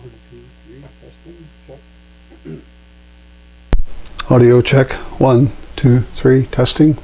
1, 2, 3, testing, check. Audio check. 1, 2, 3, testing.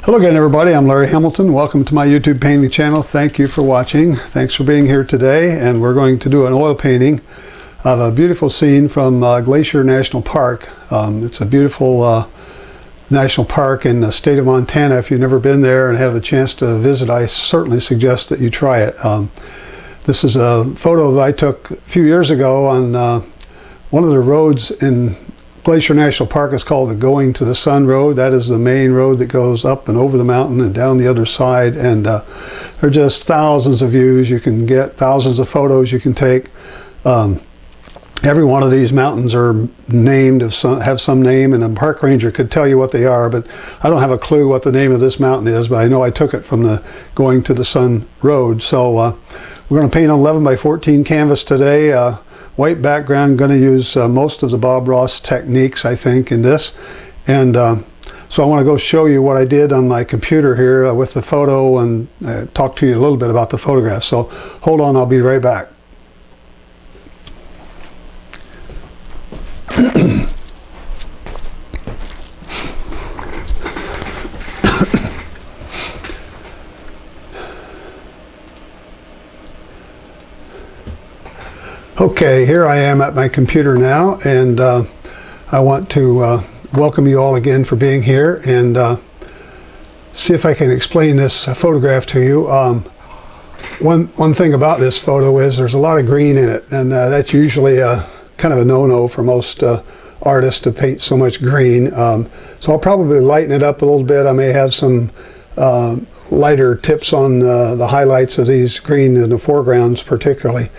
Hello again, everybody. I'm Larry Hamilton. Welcome to my YouTube painting channel. Thank you for watching. Thanks for being here today. And we're going to do an oil painting of a beautiful scene from Glacier National Park. It's a beautiful national park in the state of Montana. If you've never been there and have a chance to visit, I certainly suggest that you try it. This is a photo that I took a few years ago on one of the roads in Glacier National Park. Is called the Going to the Sun Road. That is the main road that goes up and over the mountain and down the other side, and there are just thousands of views you can get, thousands of photos you can take. Every one of these mountains are named, have some name, and a park ranger could tell you what they are, but I don't have a clue what the name of this mountain is, but I know I took it from the Going to the Sun Road. So we're going to paint on 11 by 14 canvas today. White background. Going to use most of the Bob Ross techniques, I think, in this. And so I want to go show you what I did on my computer here with the photo and talk to you a little bit about the photograph. So hold on, I'll be right back. Okay, here I am at my computer now, and I want to welcome you all again for being here and see if I can explain this photograph to you. One thing about this photo is there's a lot of green in it, and that's usually kind of a no-no for most artists to paint so much green. So I'll probably lighten it up a little bit. I may have some lighter tips on the highlights of these green in the foregrounds particularly.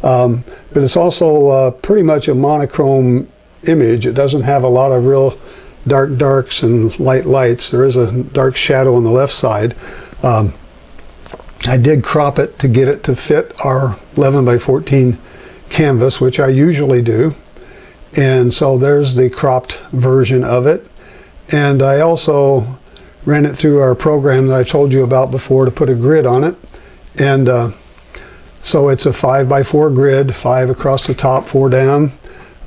But it's also pretty much a monochrome image. It doesn't have a lot of real dark darks and light lights. There is a dark shadow on the left side. I did crop it to get it to fit our 11 by 14 canvas, which I usually do. And so there's the cropped version of it. And I also ran it through our program that I told you about before to put a grid on it. And so it's a 5 by 4 grid, 5 across the top, 4 down.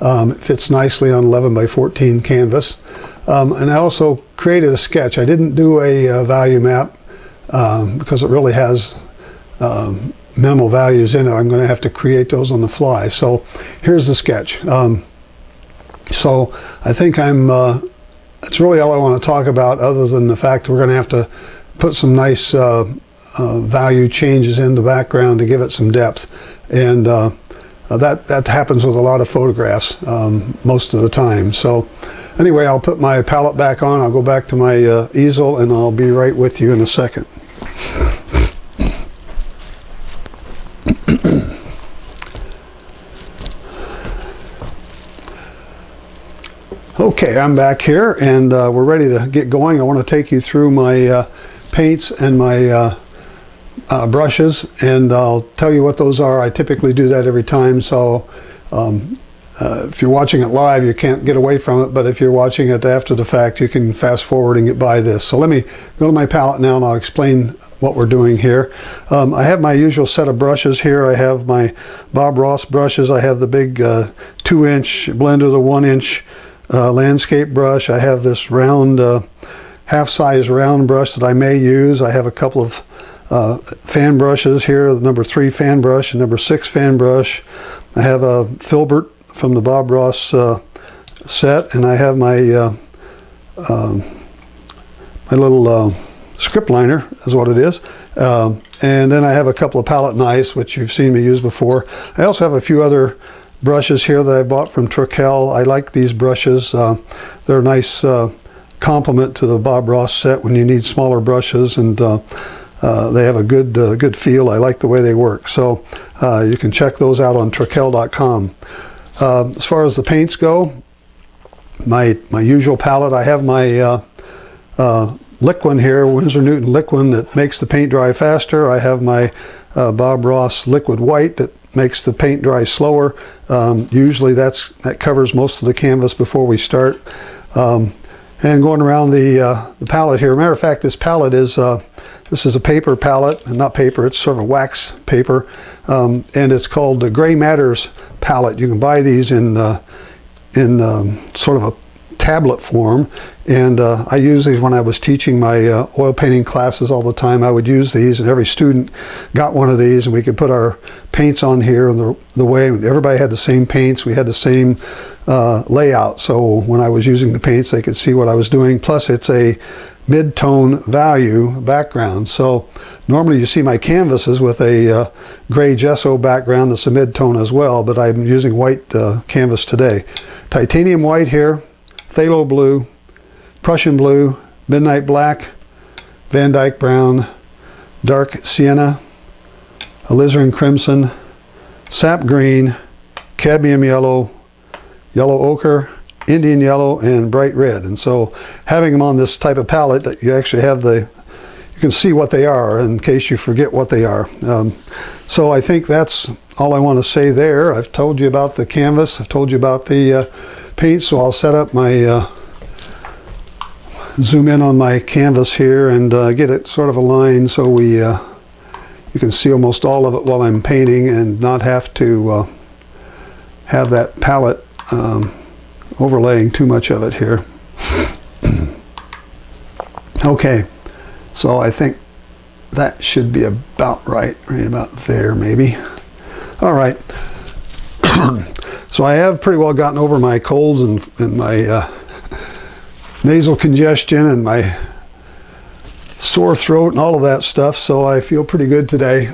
It fits nicely on 11 by 14 canvas. And I also created a sketch. I didn't do a value map because it really has minimal values in it. I'm going to have to create those on the fly. So here's the sketch. So I think that's really all I want to talk about, other than the fact we're going to have to put some nice value changes in the background to give it some depth, and that happens with a lot of photographs most of the time. So anyway, I'll put my palette back on, I'll go back to my easel, and I'll be right with you in a second. Okay, I'm back here, and we're ready to get going. I want to take you through my paints and my brushes, and I'll tell you what those are. I typically do that every time, so if you're watching it live, you can't get away from it, but if you're watching it after the fact, you can fast forward and get by this. So let me go to my palette now, and I'll explain what we're doing here. I have my usual set of brushes here. I have my Bob Ross brushes. I have the big 2-inch blender, the 1-inch landscape brush. I have this round half-size round brush that I may use. I have a couple of fan brushes here, the number 3 fan brush and number 6 fan brush. I have a filbert from the Bob Ross set, and I have my my little script liner is what it is. And then I have a couple of palette knives, which you've seen me use before. I also have a few other brushes here that I bought from Trykel. I like these brushes. They're a nice complement to the Bob Ross set when you need smaller brushes, and they have a good feel. I like the way they work. So you can check those out on Trykel.com. As far as the paints go, my usual palette, I have my Liquin here, Winsor Newton Liquin, that makes the paint dry faster. I have my Bob Ross Liquid White that makes the paint dry slower. Usually that covers most of the canvas before we start. And going around the palette here, matter of fact, this palette is this is a paper palette, not paper, it's sort of a wax paper, and it's called the Gray Matters palette. You can buy these in sort of a tablet form, and I use these when I was teaching my oil painting classes all the time. I would use these, and every student got one of these, and we could put our paints on here, and the way everybody had the same paints, we had the same layout, so when I was using the paints they could see what I was doing. Plus it's a mid-tone value background, so normally you see my canvases with a gray gesso background that's a mid-tone as well, but I'm using white canvas today. Titanium white here, phthalo blue, Prussian blue, midnight black, Van Dyke brown, dark sienna, alizarin crimson, sap green, cadmium yellow, yellow ochre, Indian yellow, and bright red. And so having them on this type of palette, that you actually have you can see what they are in case you forget what they are. So I think that's all I want to say there. I've told you about the canvas, I've told you about the paint, so I'll set up my zoom in on my canvas here and get it sort of aligned so you can see almost all of it while I'm painting and not have to have that palette overlaying too much of it here. Okay, so I think that should be about right about there maybe. All right. So I have pretty well gotten over my colds and my nasal congestion and my sore throat and all of that stuff, so I feel pretty good today.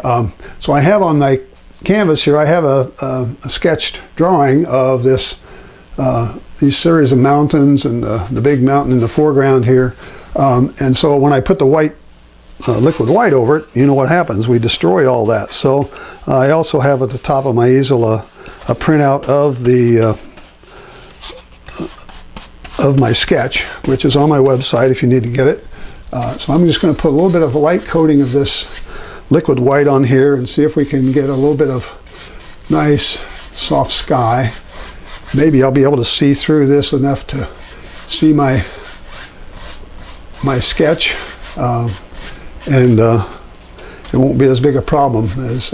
So I have on my canvas here, I have a sketched drawing of these series of mountains and the big mountain in the foreground here. And so when I put the white, liquid white over it, you know what happens. We destroy all that. So I also have at the top of my easel a printout of of my sketch, which is on my website if you need to get it. So I'm just going to put a little bit of a light coating of this liquid white on here and see if we can get a little bit of nice soft sky. Maybe I'll be able to see through this enough to see my sketch, and it won't be as big a problem as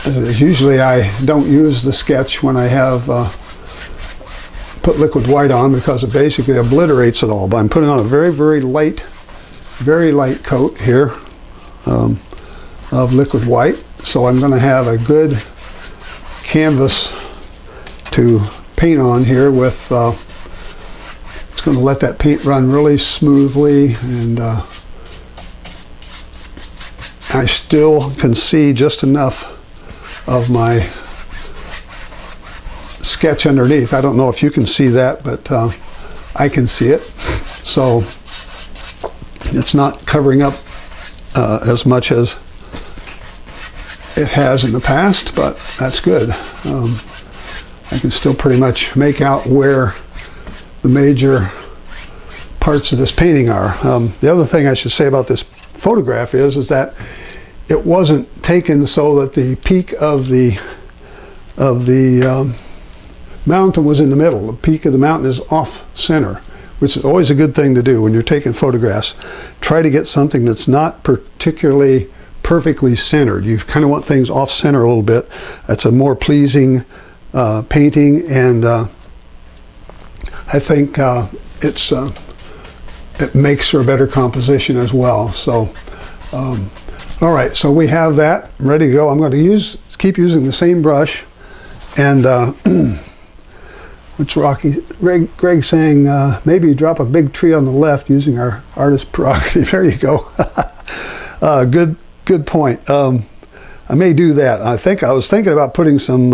it is. Usually I don't use the sketch when I have put liquid white on because it basically obliterates it all, but I'm putting on a very, very light coat here of liquid white, so I'm going to have a good canvas to paint on here with. It's going to let that paint run really smoothly, and I still can see just enough of my sketch underneath. I don't know if you can see that, but I can see it. So it's not covering up as much as it has in the past, but that's good. I can still pretty much make out where the major parts of this painting are. The other thing I should say about this photograph is that it wasn't taken so that the peak of the mountain was in the middle. The peak of the mountain is off center, which is always a good thing to do when you're taking photographs. Try to get something that's not particularly perfectly centered. You kind of want things off center a little bit. That's a more pleasing painting, and I think it makes for a better composition as well. So all right, so we have that ready to go. I'm going to keep using the same brush, and what's Greg saying, maybe drop a big tree on the left using our artist prerogative. There you go. Good point. I may do that. I was thinking about putting some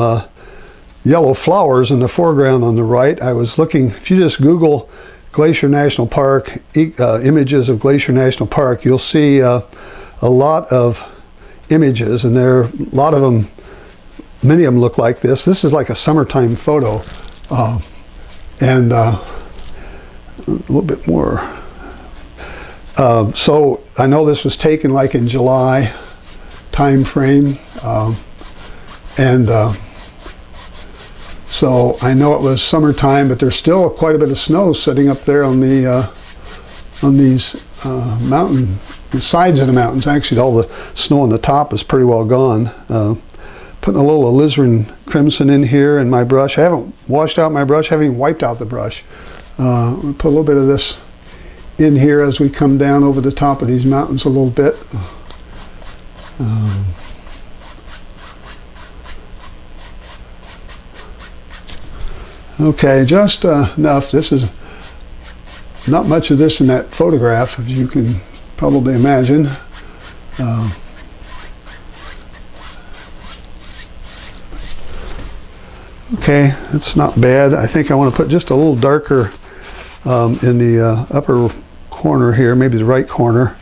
yellow flowers in the foreground on the right. I was looking, if you just Google Glacier National Park, images of Glacier National Park, you'll see a lot of images, and there are a lot of them, many of them look like this. This is like a summertime photo, and a little bit more. So I know this was taken like in July time frame, and so I know it was summertime, but there's still quite a bit of snow sitting up there on these the sides of the mountains. Actually, all the snow on the top is pretty well gone, putting a little alizarin crimson in here in my brush. I haven't washed out my brush, haven't even wiped out the brush. We'll put a little bit of this in here as we come down over the top of these mountains a little bit. Okay, just enough. This is not much of this in that photograph, as you can probably imagine. Okay, that's not bad. I think I want to put just a little darker in the upper corner here, maybe the right corner,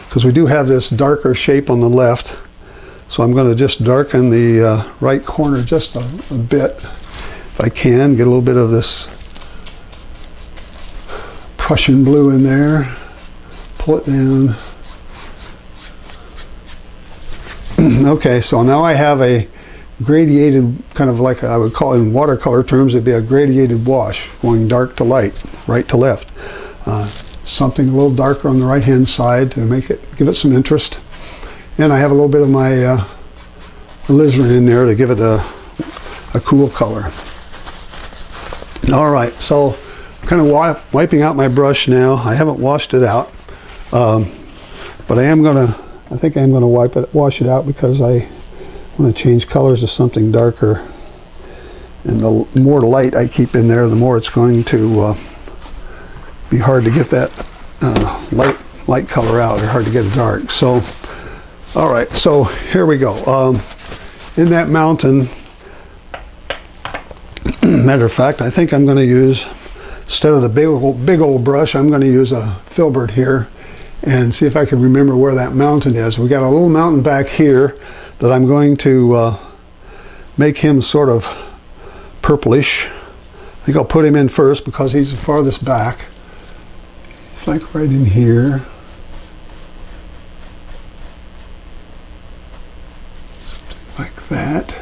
because we do have this darker shape on the left. So I'm going to just darken the right corner just a bit, if I can, get a little bit of this Prussian blue in there, pull it down. Okay, so now I have a gradiated, kind of like I would call it in watercolor terms, it'd be a gradiated wash, going dark to light, right to left. Something a little darker on the right hand side to make it, give it some interest. And I have a little bit of my alizarin in there to give it a cool color. All right, so I'm kind of wiping out my brush now. I haven't washed it out, but I think I am gonna wash it out, because I want to change colors to something darker. And the more light I keep in there, the more it's going to be hard to get that light color out, or hard to get it dark. So, all right, so here we go. In that mountain, matter of fact, I think I'm going to use, instead of the big old brush, I'm going to use a filbert here and see if I can remember where that mountain is. We got a little mountain back here that I'm going to make him sort of purplish. I think I'll put him in first because he's the farthest back. It's like right in here. Something like that.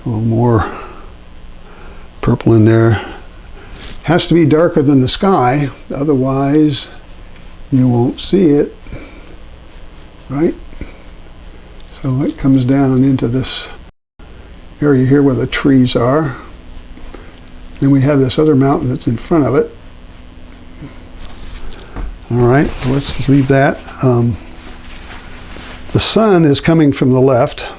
A little more purple in there. Has to be darker than the sky, otherwise you won't see it, right? So it comes down into this area here where the trees are. Then we have this other mountain that's in front of it. All right, so let's leave that. The sun is coming from the left,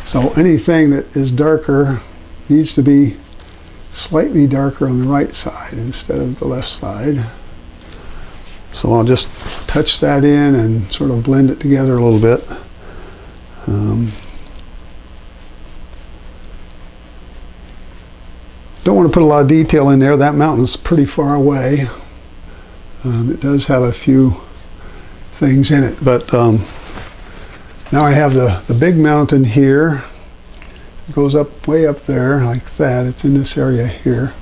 so anything that is darker needs to be slightly darker on the right side instead of the left side. So I'll just touch that in and sort of blend it together a little bit. Don't want to put a lot of detail in there. That mountain's pretty far away. It does have a few things in it, but now I have the big mountain here. It goes up way up there like that. It's in this area here.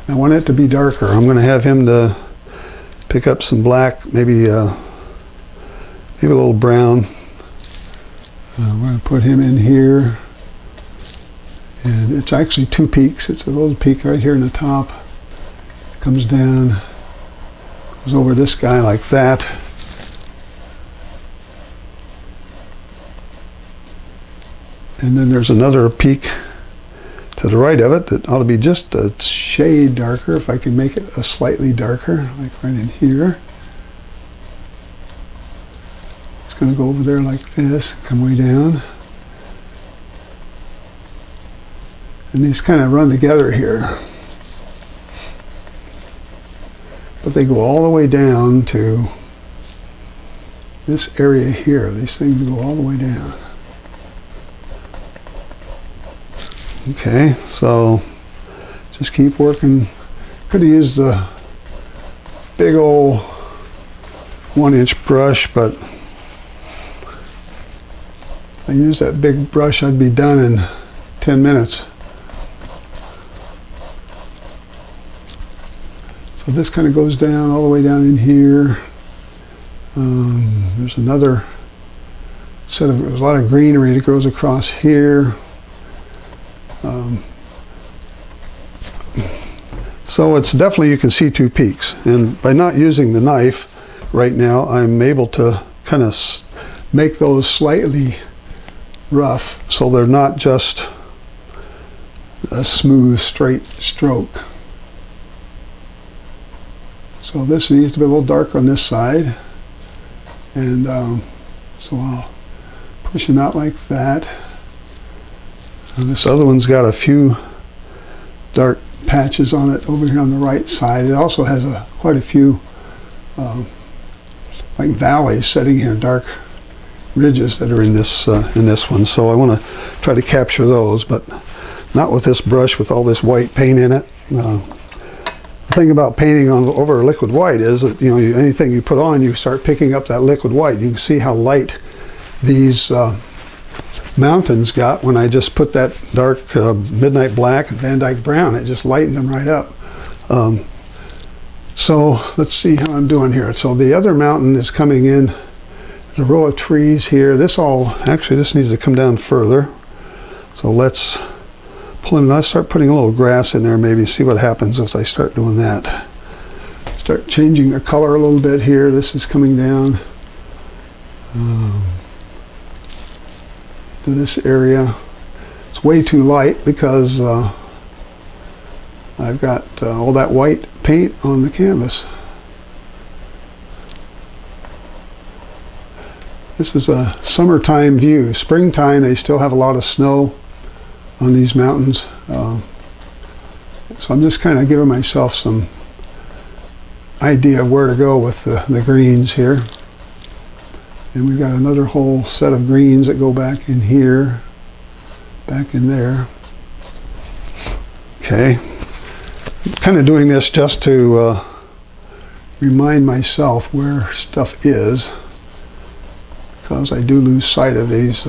I want it to be darker. I'm going to have him to pick up some black, maybe a little brown. I'm going to put him in here. And it's actually two peaks. It's a little peak right here in the top. Comes down, goes over this guy like that. And then there's another peak to the right of it that ought to be just a shade darker, if I can make it a slightly darker, like right in here. It's going to go over there like this, come way down. And these kind of run together here. But they go all the way down to this area here. These things go all the way down. Okay, so just keep working. Could have used the big old 1-inch brush, but if I use that big brush, I'd be done in 10 minutes. So this kind of goes down all the way down in here. There's another set of, there's a lot of greenery that goes across here. So it's definitely, you can see two peaks, and by not using the knife right now, I'm able to kind of make those slightly rough so they're not just a smooth, straight stroke. So this needs to be a little dark on this side, and so I'll push them out like that. And this other one's got a few dark patches on it over here on the right side. It also has quite a few like valleys setting here, dark ridges that are in this one. So I want to try to capture those, but not with this brush with all this white paint in it. The thing about painting over liquid white is that anything you put on, you start picking up that liquid white. You can see how light these mountains got when I just put that dark midnight black and Van Dyke brown. It just lightened them right up. So let's see how I'm doing here. So the other mountain is coming in. There's a row of trees here. This needs to come down further. So let's start putting a little grass in there, maybe see what happens if I start doing that. Start changing the color a little bit here. This is coming down to this area. It's way too light because I've got all that white paint on the canvas. This is a summertime view. Springtime, they still have a lot of snow on these mountains. So I'm just kind of giving myself some idea of where to go with the greens here. And we've got another whole set of greens that go back in here, back in there. Okay. I'm kind of doing this just to remind myself where stuff is, because I do lose sight of these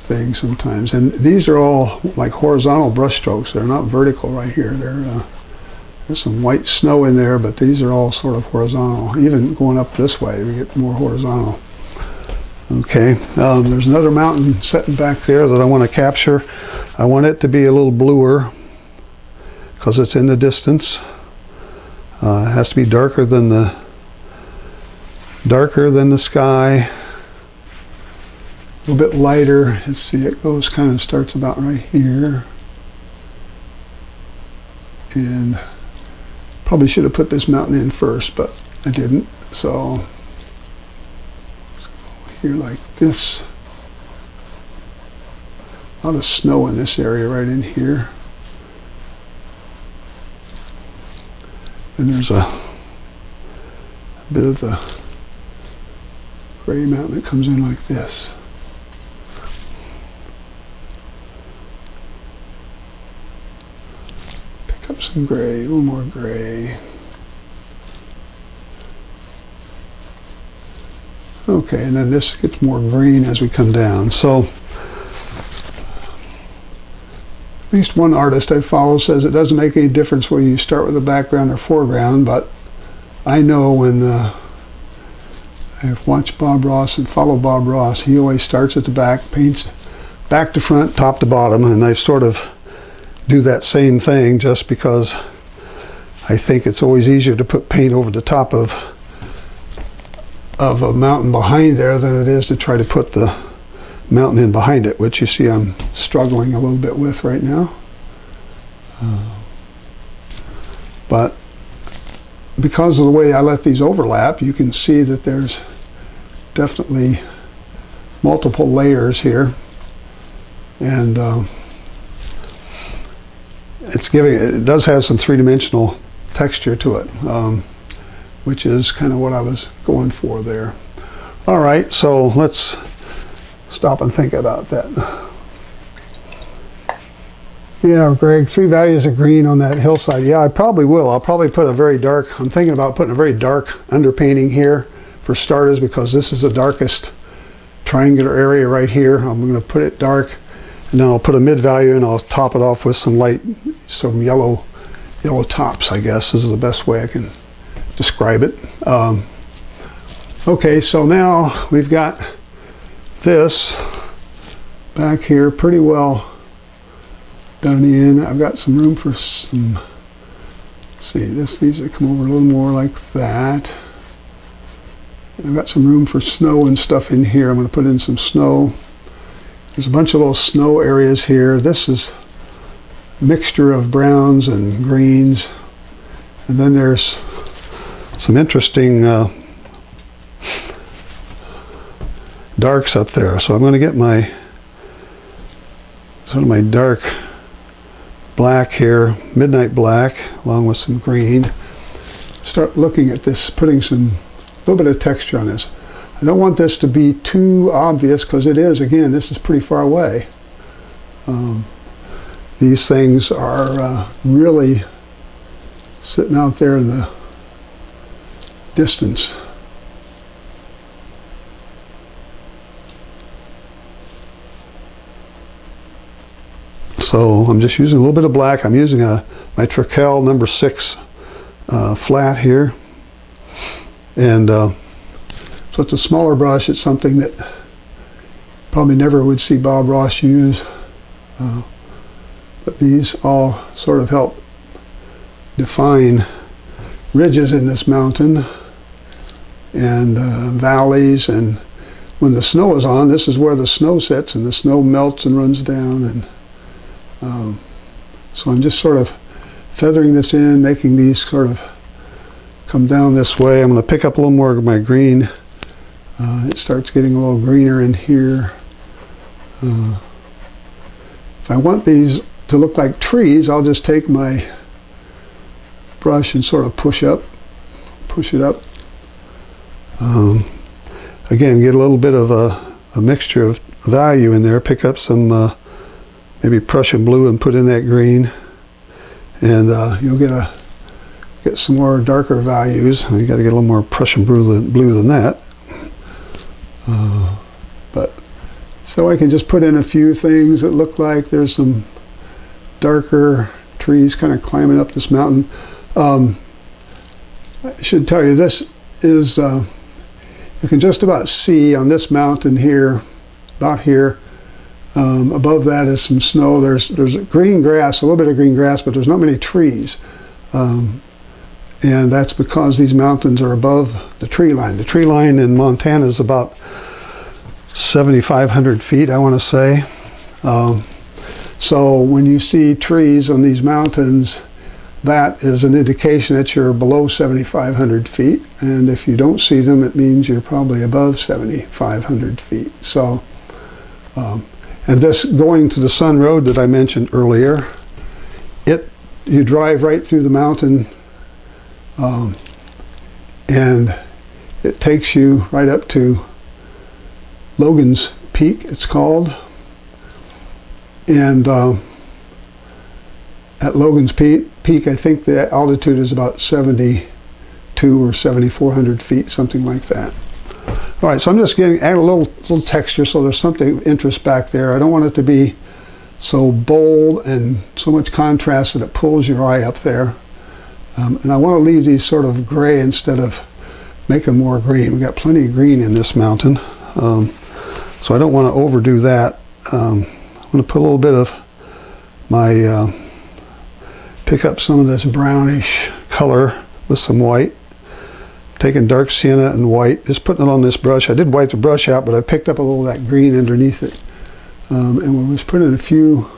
things sometimes. And these are all like horizontal brush strokes. They're not vertical right here. There's some white snow in there, but these are all sort of horizontal. Even going up this way, we get more horizontal. Okay, there's another mountain sitting back there that I want to capture. I want it to be a little bluer because it's in the distance. It has to be darker than the sky. A little bit lighter. Let's see, it starts about right here. And probably should have put this mountain in first, but I didn't. So let's go here like this. A lot of snow in this area right in here. And there's a bit of the gray mountain that comes in like this. Pick up some gray, a little more gray. Okay, and then this gets more green as we come down. So at least one artist I follow says it doesn't make any difference whether you start with a background or foreground, but I know when I've watched Bob Ross and follow Bob Ross, he always starts at the back, paints back to front, top to bottom, and I sort of do that same thing just because I think it's always easier to put paint over the top of a mountain behind there than it is to try to put the mountain in behind it, which you see I'm struggling a little bit with right now. But because of the way I let these overlap, you can see that there's definitely multiple layers here, and it does have some three-dimensional texture to it, which is kind of what I was going for there. All right, so let's stop and think about that. Yeah, Greg, 3 values of green on that hillside. Yeah, I probably will. I'll probably put a very dark, I'm thinking about putting a very dark underpainting here for starters, because this is the darkest triangular area right here. I'm going to put it dark, and then I'll put a mid value and I'll top it off with some light, some yellow tops, I guess. This is the best way I can describe it. Okay, so now we've got this back here pretty well done in. I've got some room for some, let's see, this needs to come over a little more like that. I've got some room for snow and stuff in here. I'm going to put in some snow. There's a bunch of little snow areas here. This is a mixture of browns and greens. And then there's some interesting darks up there. So I'm going to get my sort of my dark black here, midnight black, along with some green. Start looking at this, putting a little bit of texture on this. I don't want this to be too obvious because it is, again, this is pretty far away. These things are really sitting out there in the distance. So I'm just using a little bit of black. I'm using my Trekell number 6 flat here. And so it's a smaller brush. It's something that probably never would see Bob Ross use. But these all sort of help define ridges in this mountain and valleys. And when the snow is on, this is where the snow sits, and the snow melts and runs down. And so I'm just sort of feathering this in, making these sort of come down this way. I'm going to pick up a little more of my green. It starts getting a little greener in here. If I want these to look like trees, I'll just take my brush and sort of push it up. Again, get a little bit of a mixture of value in there. Pick up some maybe Prussian blue and put in that green, and you'll get some more darker values. You got to get a little more Prussian blue than that. But so I can just put in a few things that look like there's some darker trees kind of climbing up this mountain. I should tell you, this is you can just about see on this mountain here, about here. Above that is some snow. There's green grass, a little bit of green grass, but there's not many trees. And that's because these mountains are above the tree line. The tree line in Montana is about 7,500 feet, I want to say. So when you see trees on these mountains, that is an indication that you're below 7,500 feet. And if you don't see them, it means you're probably above 7,500 feet. So, and this going to the Sun Road that I mentioned earlier, you drive right through the mountain, and it takes you right up to Logan's Peak, it's called. And at Logan's Peak, I think the altitude is about 72 or 7,400 feet, something like that. All right, so I'm just adding a little texture so there's something of interest back there. I don't want it to be so bold and so much contrast that it pulls your eye up there. And I want to leave these sort of gray instead of make them more green. We've got plenty of green in this mountain. So I don't want to overdo that. I'm going to put a little bit of my, pick up some of this brownish color with some white. Taking dark sienna and white, just putting it on this brush. I did wipe the brush out, but I picked up a little of that green underneath it. And we just put in a few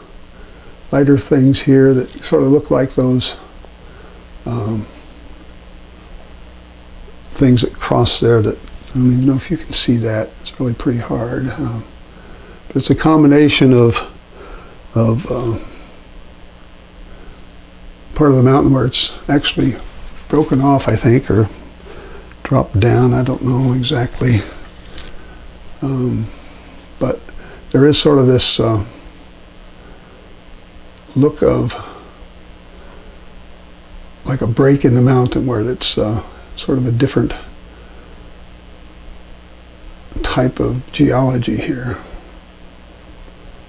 lighter things here that sort of look like those things that cross there that, I don't even know if you can see that. It's really pretty hard. But it's a combination of part of the mountain where it's actually broken off, I think, or dropped down. I don't know exactly. But there is sort of this look of like a break in the mountain where it's sort of a different type of geology here.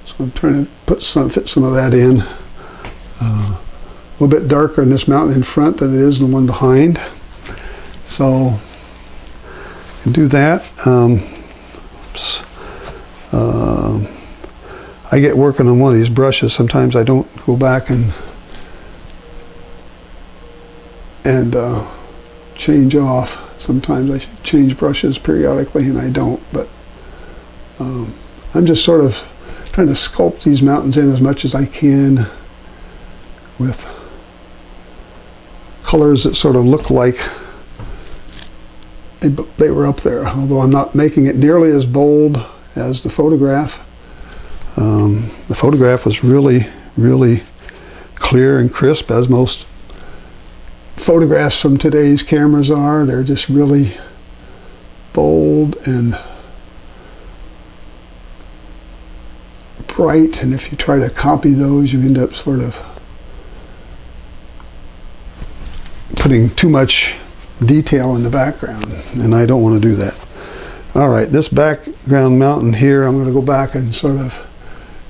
So I'm trying to fit some of that in. A little bit darker in this mountain in front than it is in the one behind. So I can do that. I get working on one of these brushes. Sometimes I don't go back and change off. sometimes I should change brushes periodically, and I don't, but I'm just sort of trying to sculpt these mountains in as much as I can with colors that sort of look like they were up there, although I'm not making it nearly as bold as the photograph. The photograph was really, really clear and crisp, as most photographs from today's cameras are. They're just really bold and bright, and if you try to copy those, you end up sort of putting too much detail in the background, and I don't want to do that. All right, this background mountain here, I'm going to go back and sort of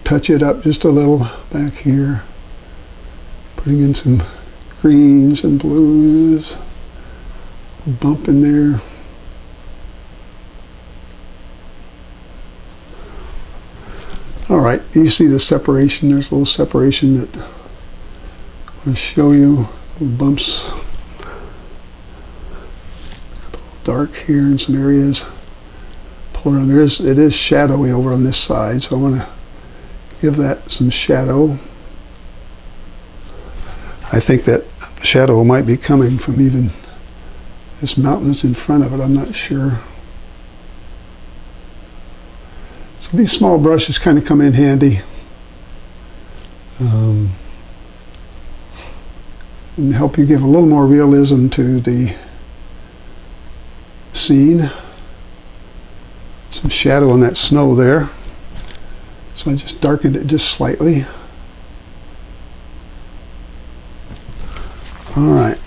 touch it up just a little back here, putting in some greens and blues, a bump in there. All right, you see the separation. There's a little separation that I'll show you. Little bumps, a little dark here in some areas. Pull around. It is shadowy over on this side, so I want to give that some shadow. I think that shadow might be coming from even this mountain that's in front of it. I'm not sure. So these small brushes kind of come in handy. And help you give a little more realism to the scene. Some shadow on that snow there. So I just darkened it just slightly. All right.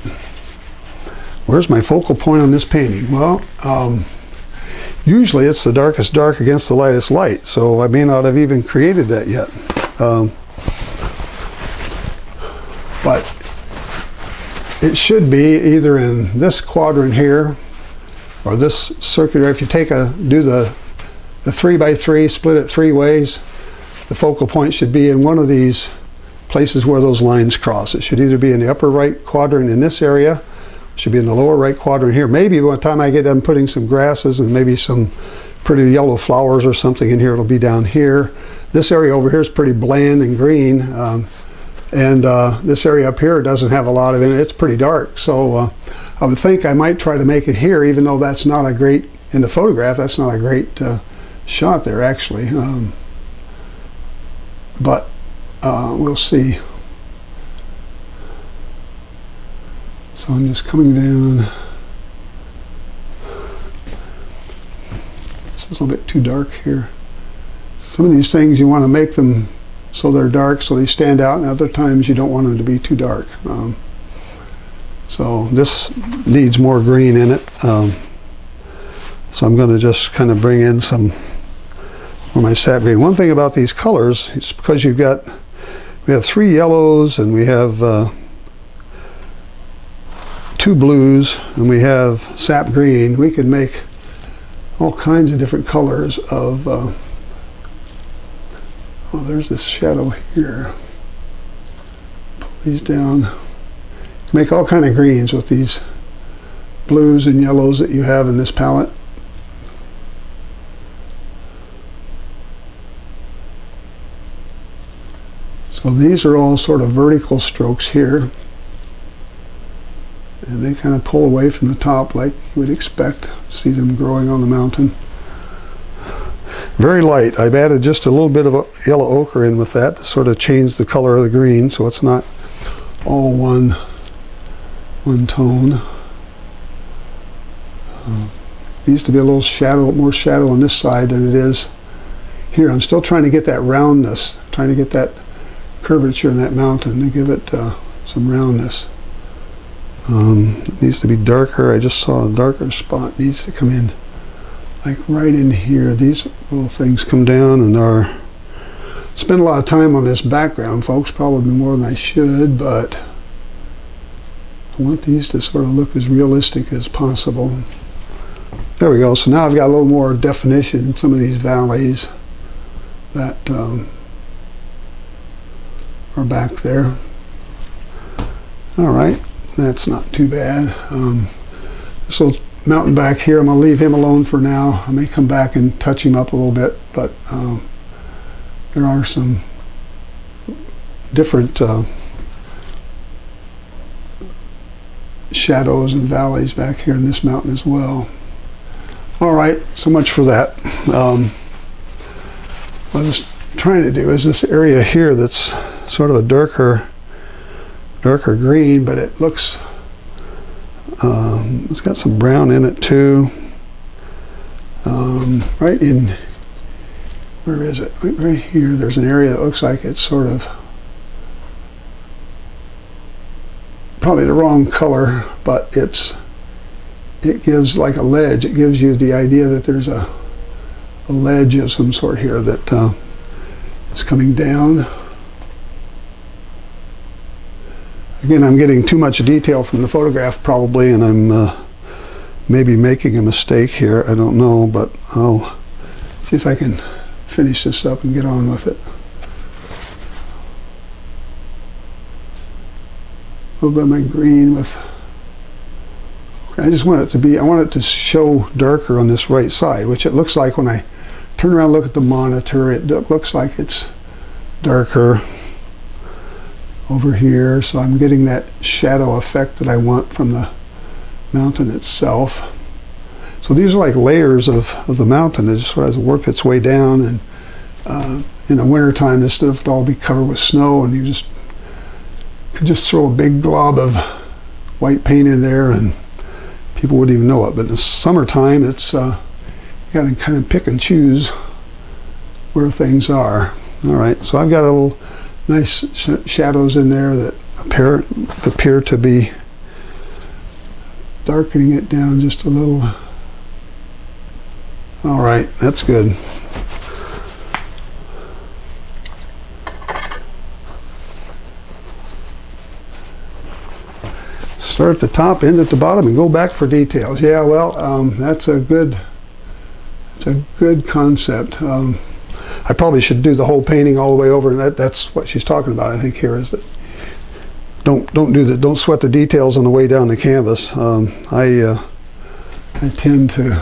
Where's my focal point on this painting? Well, usually it's the darkest dark against the lightest light, so I may not have even created that yet. But it should be either in this quadrant here or this circular. If you do the 3x3, split it 3 ways, the focal point should be in one of these places where those lines cross. It should either be in the upper right quadrant in this area, should be in the lower right quadrant here. Maybe by the time I get done putting some grasses and maybe some pretty yellow flowers or something in here, it'll be down here. This area over here is pretty bland and green, and this area up here doesn't have a lot of it. It's pretty dark, so I would think I might try to make it here, even though that's not a great, in the photograph, that's not a great shot there actually. But we'll see. So I'm just coming down. This is a little bit too dark here. Some of these things you want to make them so they're dark so they stand out, and other times you don't want them to be too dark. So this needs more green in it. So I'm going to just kind of bring in some of my sap green. One thing about these colors is because we have 3 yellows and we have 2 blues and we have sap green, we can make all kinds of different colors of oh, there's this shadow here. Pull these down. Make all kind of greens with these blues and yellows that you have in this palette. So these are all sort of vertical strokes here, and they kind of pull away from the top like you would expect. See them growing on the mountain. Very light. I've added just a little bit of a yellow ochre in with that to sort of change the color of the green, so it's not all one tone. Needs to be a little shadow, more shadow on this side than it is here. I'm still trying to get that roundness, trying to get that curvature in that mountain to give it some roundness. It needs to be darker. I just saw a darker spot. It needs to come in like right in here. These little things come down and are spend a lot of time on this background, folks, probably more than I should, but I want these to sort of look as realistic as possible. There we go. So now I've got a little more definition in some of these valleys that are back there. All right, that's not too bad. This will mountain back here, I'm going to leave him alone for now. I may come back and touch him up a little bit, but there are some different shadows and valleys back here in this mountain as well. All right, so much for that. What I was trying to do is this area here that's sort of a darker green, but it looks, it's got some brown in it too. Right in, where is it? Right here, there's an area that looks like it's sort of probably the wrong color, but it gives like a ledge. It gives you the idea that there's a ledge of some sort here that is coming down. Again, I'm getting too much detail from the photograph probably, and I'm maybe making a mistake here. I don't know, but I'll see if I can finish this up and get on with it. A little bit of my green with, I just want it to be, I want it to show darker on this right side, which it looks like when I turn around and look at the monitor, it looks like it's darker over here. So I'm getting that shadow effect that I want from the mountain itself. So these are like layers of the mountain. It just has to work its way down, and in the wintertime this stuff would all be covered with snow, and you could just throw a big glob of white paint in there and people wouldn't even know it. But in the summertime, it's you got to kind of pick and choose where things are. All right, so I've got a little nice shadows in there that appear to be darkening it down just a little. All right, that's good. Start at the top, end at the bottom, and go back for details. Yeah, well, that's a good concept. I probably should do the whole painting all the way over, and that's what she's talking about, I think, here, is that don't sweat the details on the way down the canvas. I tend to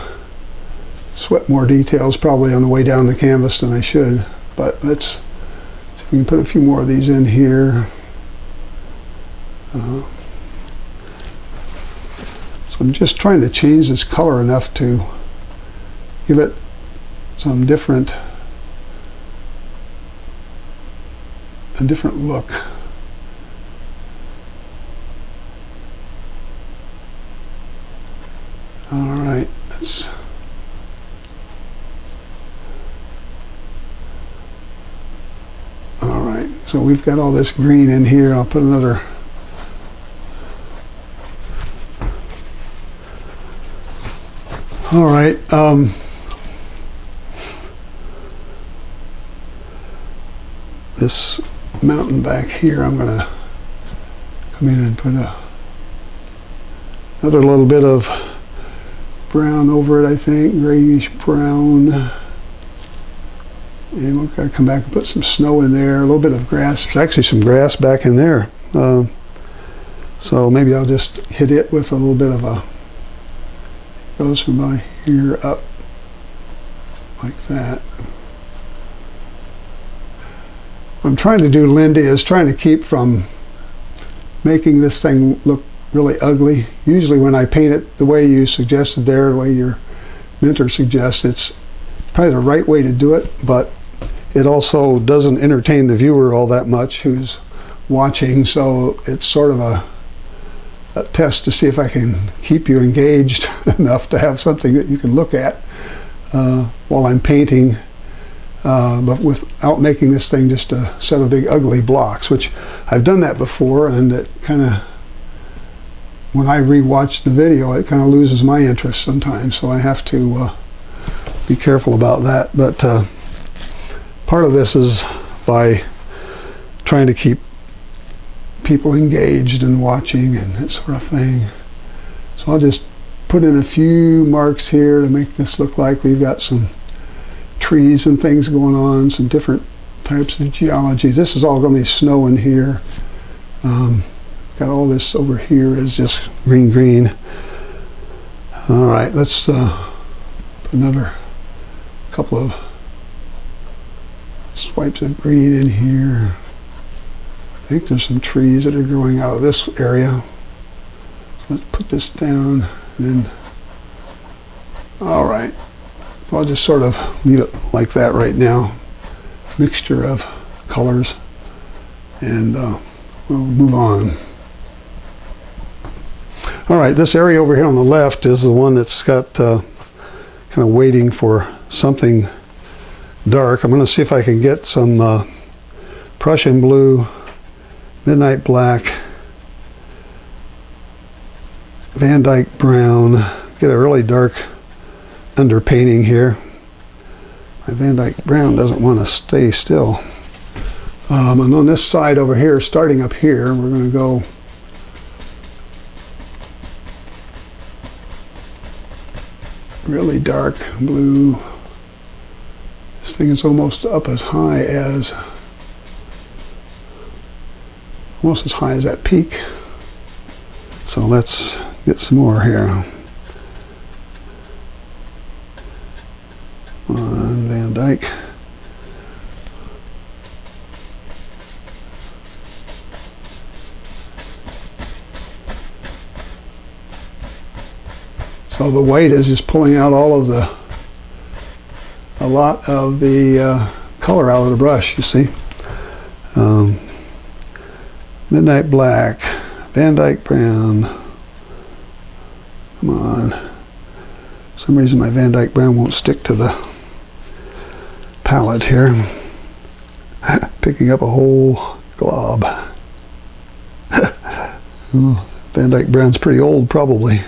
sweat more details probably on the way down the canvas than I should. But let's see if we can put a few more of these in here. So I'm just trying to change this color enough to give it some a different look. All right, that's all right. So we've got all this green in here. I'll put another. All right. This mountain back here, I'm going to come in and put another little bit of brown over it, I think, grayish brown. And we're going to come back and put some snow in there, a little bit of grass. There's actually some grass back in there. So maybe I'll just hit it with a little bit of a, goes from about here up like that. What I'm trying to do, Lindy, is trying to keep from making this thing look really ugly. Usually when I paint it the way you suggested there, the way your mentor suggests, it's probably the right way to do it, but it also doesn't entertain the viewer all that much who's watching, so it's sort of a test to see if I can keep you engaged enough to have something that you can look at while I'm painting, but without making this thing just a set of big ugly blocks, which I've done that before, and it kind of, when I rewatch the video, it kind of loses my interest sometimes, so I have to be careful about that. But part of this is by trying to keep people engaged and watching and that sort of thing. So I'll just put in a few marks here to make this look like we've got some trees and things going on, some different types of geology. This is all going to be snow in here. Got all this over here is just green. All right, let's put another couple of swipes of green in here. I think there's some trees that are growing out of this area. So let's put this down and then, all right. I'll just sort of leave it like that right now. Mixture of colors, and we'll move on. All right, this area over here on the left is the one that's got kind of waiting for something dark. I'm going to see if I can get some Prussian blue, midnight black, Van Dyke brown, get a really dark underpainting here. My Van Dyke brown doesn't want to stay still. And on this side over here, starting up here, we're going to go really dark blue. This thing is almost up as high as, almost as high as that peak. So let's get some more here. On Van Dyke. So the white is just pulling out all of a lot of the color out of the brush, you see. Midnight black, Van Dyke brown. Come on. For some reason my Van Dyke brown won't stick to the palette here. Picking up a whole glob. Van Dyke brown's pretty old, probably.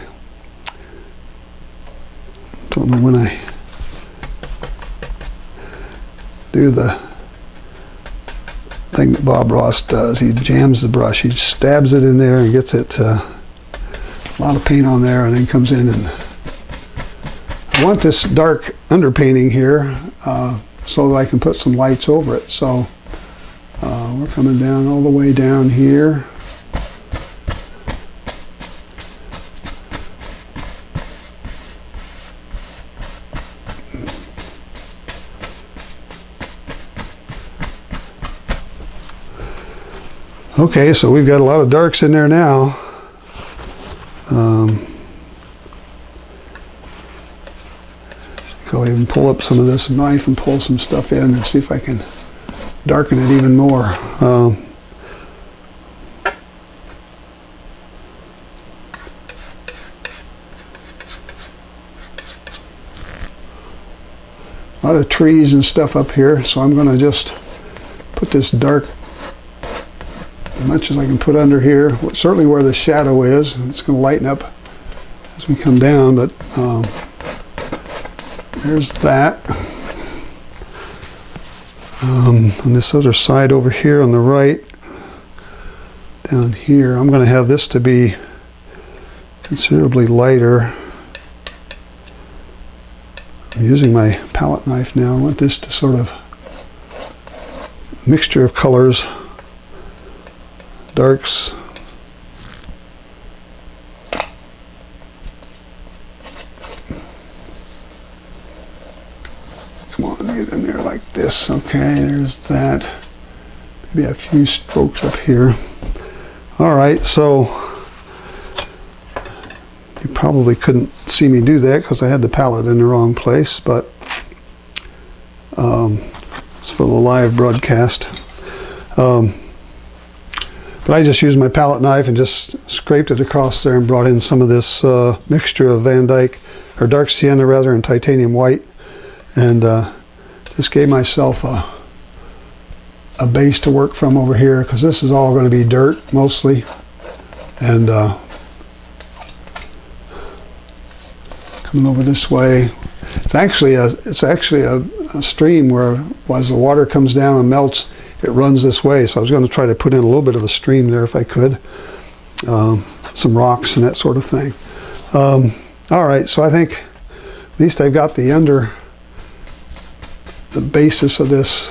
Don't know when I do the thing that Bob Ross does. He jams the brush, he stabs it in there and gets it a lot of paint on there, and then comes in and I want this dark underpainting here so that I can put some lights over it. So we're coming down all the way down here. Okay, so we've got a lot of darks in there now. I'll even pull up some of this knife and pull some stuff in and see if I can darken it even more. A lot of trees and stuff up here, so I'm going to just put this dark as much as I can put under here, certainly where the shadow is. It's going to lighten up as we come down, but there's that. On this other side over here on the right, down here, I'm going to have this to be considerably lighter. I'm using my palette knife now. I want this to sort of mixture of colors, darks. Come on, get in there like this. Okay, there's that. Maybe a few strokes up here. All right, so you probably couldn't see me do that because I had the palette in the wrong place, but it's for the live broadcast. But I just used my palette knife and just scraped it across there and brought in some of this mixture of Van Dyke, or dark sienna rather, and titanium white, and just gave myself a base to work from over here, because this is all going to be dirt mostly, and coming over this way. It's actually a stream where, as the water comes down and melts, it runs this way. So I was going to try to put in a little bit of a stream there if I could, some rocks and that sort of thing. All right, so I think at least I've got the basis of this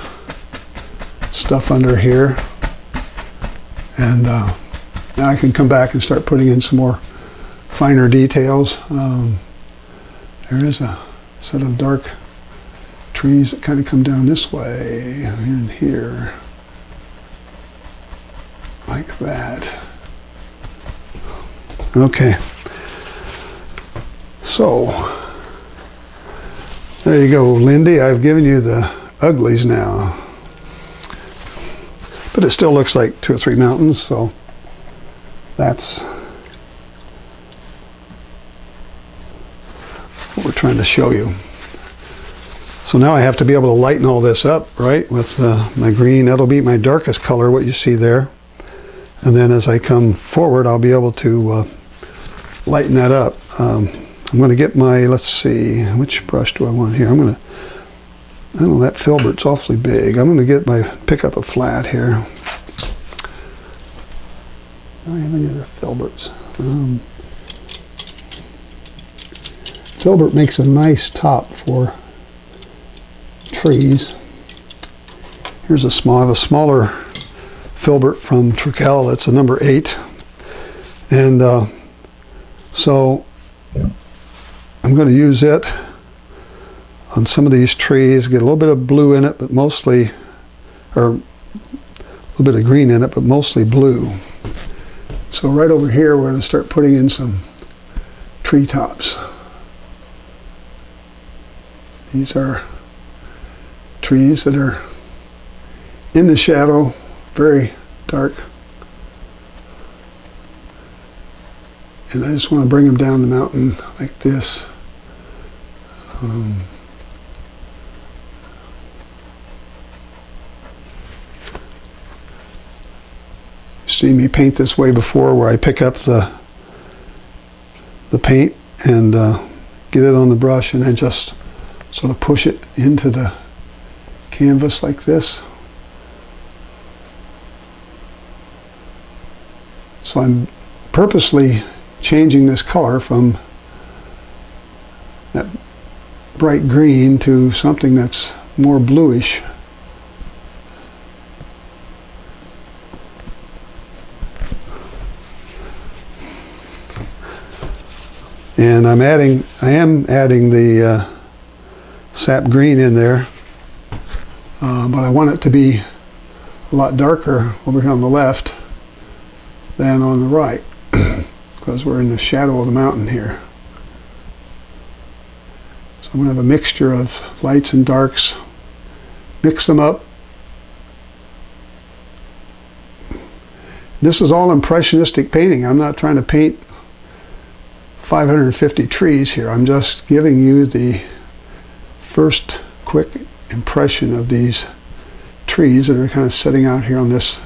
stuff under here, and now I can come back and start putting in some more finer details. There is a set of dark trees that kind of come down this way and here, like that. Okay. So, there you go, Lindy. I've given you the uglies now. But it still looks like 2 or 3 mountains, so that's what we're trying to show you. So now I have to be able to lighten all this up, right, with my green. That'll be my darkest color, what you see there. And then as I come forward, I'll be able to lighten that up. I'm going to get my, let's see, which brush do I want here? I'm going to, I don't know, that filbert's awfully big. I'm going to pick up a flat here. Do I have any other filberts? Filbert makes a nice top for trees. Here's a small, I have a smaller filbert from Treckel. It's a number 8. And so I'm going to use it on some of these trees, get a little bit of blue in it, but mostly, or a little bit of green in it, but mostly blue. So right over here, we're going to start putting in some treetops. These are trees that are in the shadow, very dark. And I just want to bring them down the mountain like this. Seen me paint this way before, where I pick up the paint and get it on the brush and then just sort of push it into the canvas like this. So I'm purposely changing this color from that bright green to something that's more bluish. And I am adding the sap green in there, but I want it to be a lot darker over here on the left than on the right, because we're in the shadow of the mountain here. So I'm going to have a mixture of lights and darks, mix them up. This is all impressionistic painting. I'm not trying to paint 550 trees here. I'm just giving you the first quick impression of these trees that are kind of sitting out here on this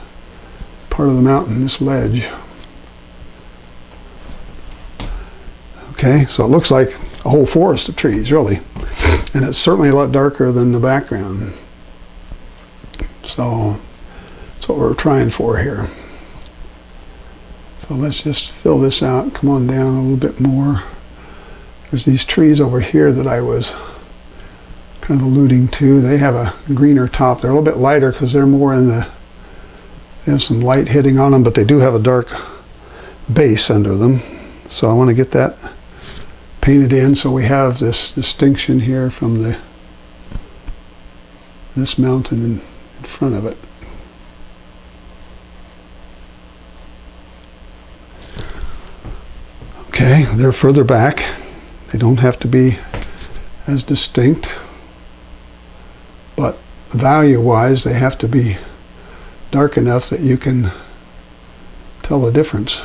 part of the mountain, this ledge. Okay, so it looks like a whole forest of trees, really. And it's certainly a lot darker than the background. So that's what we're trying for here. So let's just fill this out, come on down a little bit more. There's these trees over here that I was kind of alluding to. They have a greener top. They're a little bit lighter because they're more in the, they have some light hitting on them, but they do have a dark base under them. So I want to get that painted in so we have this distinction here from this mountain in front of it. Okay, they're further back. They don't have to be as distinct, but value-wise, they have to be dark enough that you can tell the difference.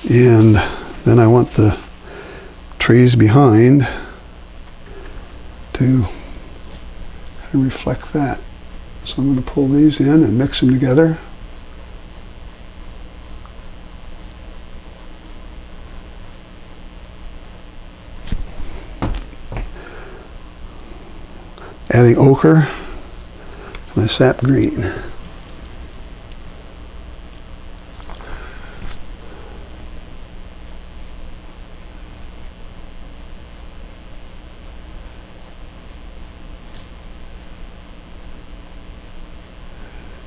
And then I want the trees behind to kind of reflect that. So I'm going to pull these in and mix them together. Adding ochre to my sap green.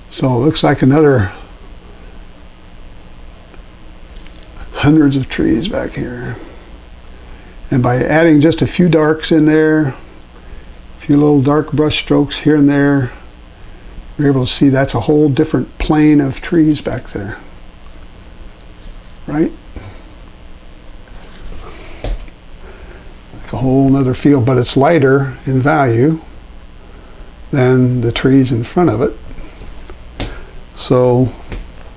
So it looks like another hundreds of trees back here. And by adding just a few darks in there, a few little dark brush strokes here and there, you're able to see that's a whole different plane of trees back there. Right? Like a whole nother field, but it's lighter in value than the trees in front of it. So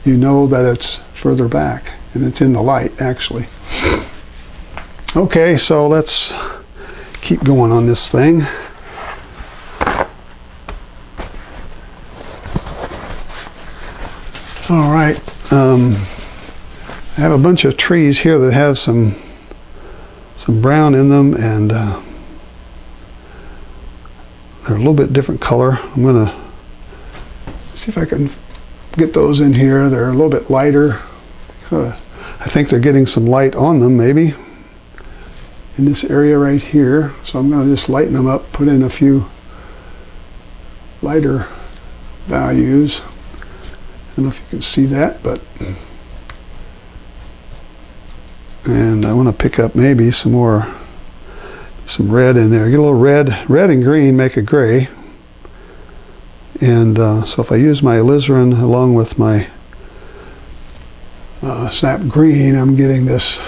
you know that it's further back, and it's in the light, actually. Okay, so let's keep going on this thing. All right, I have a bunch of trees here that have some brown in them, and they're a little bit different color. I'm going to see if I can get those in here. They're a little bit lighter. I think they're getting some light on them, maybe, in this area right here. So I'm going to just lighten them up, put in a few lighter values. I don't know if you can see that, but... And I want to pick up maybe some red in there. Get a little red. Red and green make a gray. And so if I use my alizarin along with my sap green, I'm getting this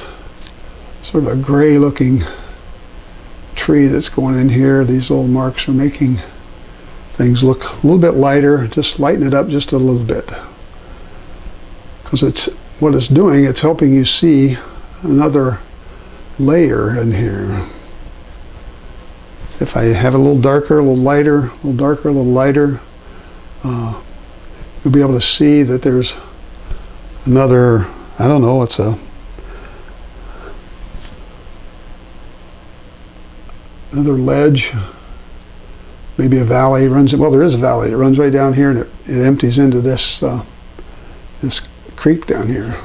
sort of a gray looking tree that's going in here. These little marks are making things look a little bit lighter. Just lighten it up just a little bit. Because it's what it's doing, it's helping you see another layer in here. If I have a little darker, a little lighter, a little darker, a little lighter, you'll be able to see that there's another, I don't know, it's another ledge, maybe a valley runs, well, there is a valley that runs right down here, and it empties into this this creek down here.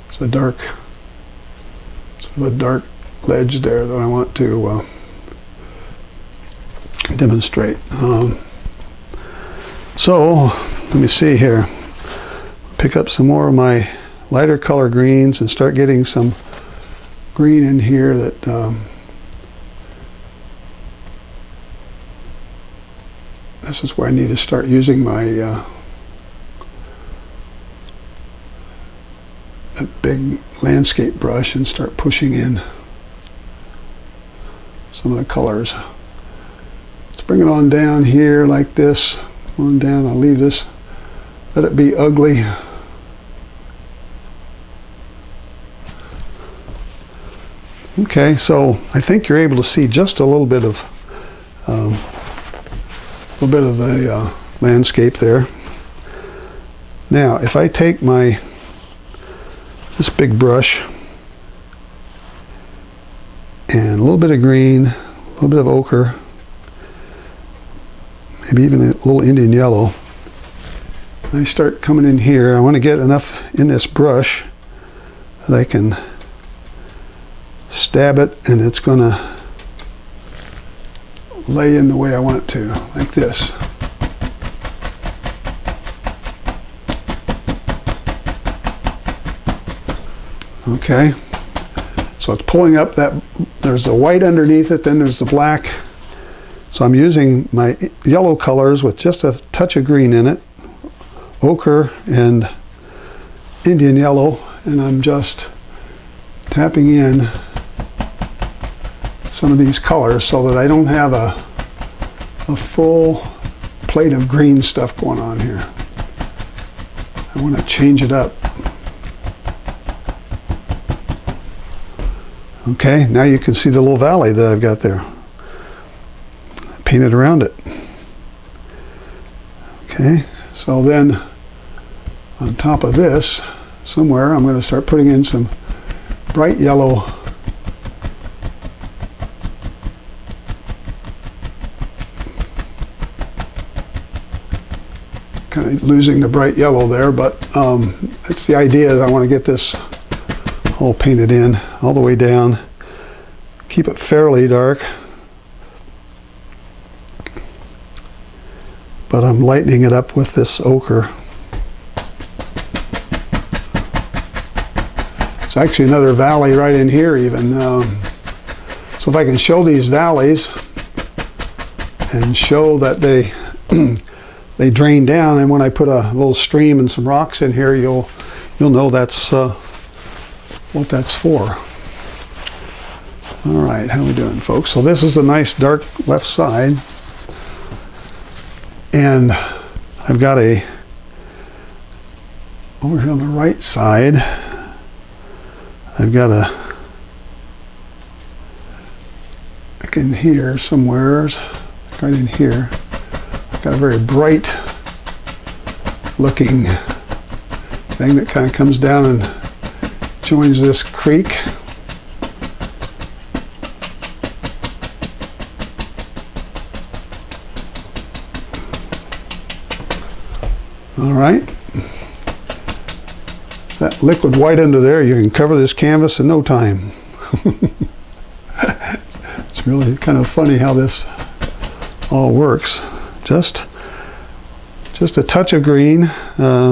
It's a dark, sort of a dark ledge there that I want to demonstrate. So let me see here. Pick up some more of my lighter color greens and start getting some green in here that this is where I need to start using my a big landscape brush and start pushing in some of the colors. Let's bring it on down here like this. On down, I'll leave this, let it be ugly. Okay, so I think you're able to see just a little bit of the landscape there. Now, if I take this big brush and a little bit of green, a little bit of ochre, maybe even a little Indian yellow, I start coming in here. I want to get enough in this brush that I can stab it and it's going to lay in the way I want it to, like this. Okay, so it's pulling up that, there's the white underneath it, then there's the black. So I'm using my yellow colors with just a touch of green in it, ochre and Indian yellow, and I'm just tapping in some of these colors so that I don't have a full plate of green stuff going on here. I want to change it up. Okay, now you can see the little valley that I've got there. Painted around it. Okay, so then on top of this, somewhere I'm going to start putting in some bright yellow kind of losing the bright yellow there, but that's the idea. Is I want to get this all painted in all the way down, keep it fairly dark, but I'm lightening it up with this ochre. It's actually another valley right in here even. So if I can show these valleys and show that they they drain down, and when I put a little stream and some rocks in here, you'll know that's what that's for. All right, how we doing, folks? So this is a nice dark left side, and I've got a over here on the right side. I've got a like in here somewhere, right in here. I've got a very bright looking thing that kind of comes down and joins this creek. All right. That liquid white under there, you can cover this canvas in no time. It's really kind of funny how this all works. Just a touch of green, but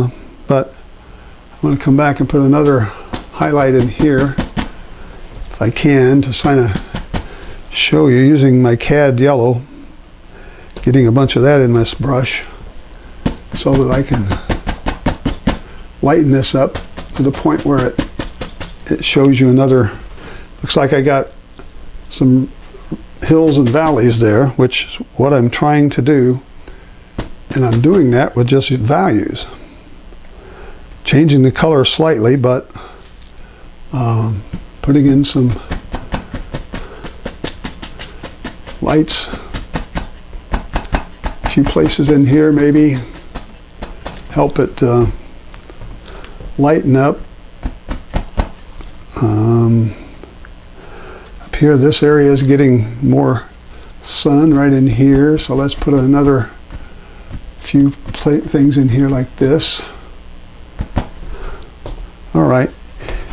I'm going to come back and put another highlight in here, if I can, to kind of show you using my CAD yellow, getting a bunch of that in this brush so that I can lighten this up to the point where it shows you another. Looks like I got some hills and valleys there, which is what I'm trying to do, and I'm doing that with just values, changing the color slightly, but putting in some lights, a few places in here maybe help it lighten up. Up here, this area is getting more sun right in here, so let's put another few things in here like this. All right,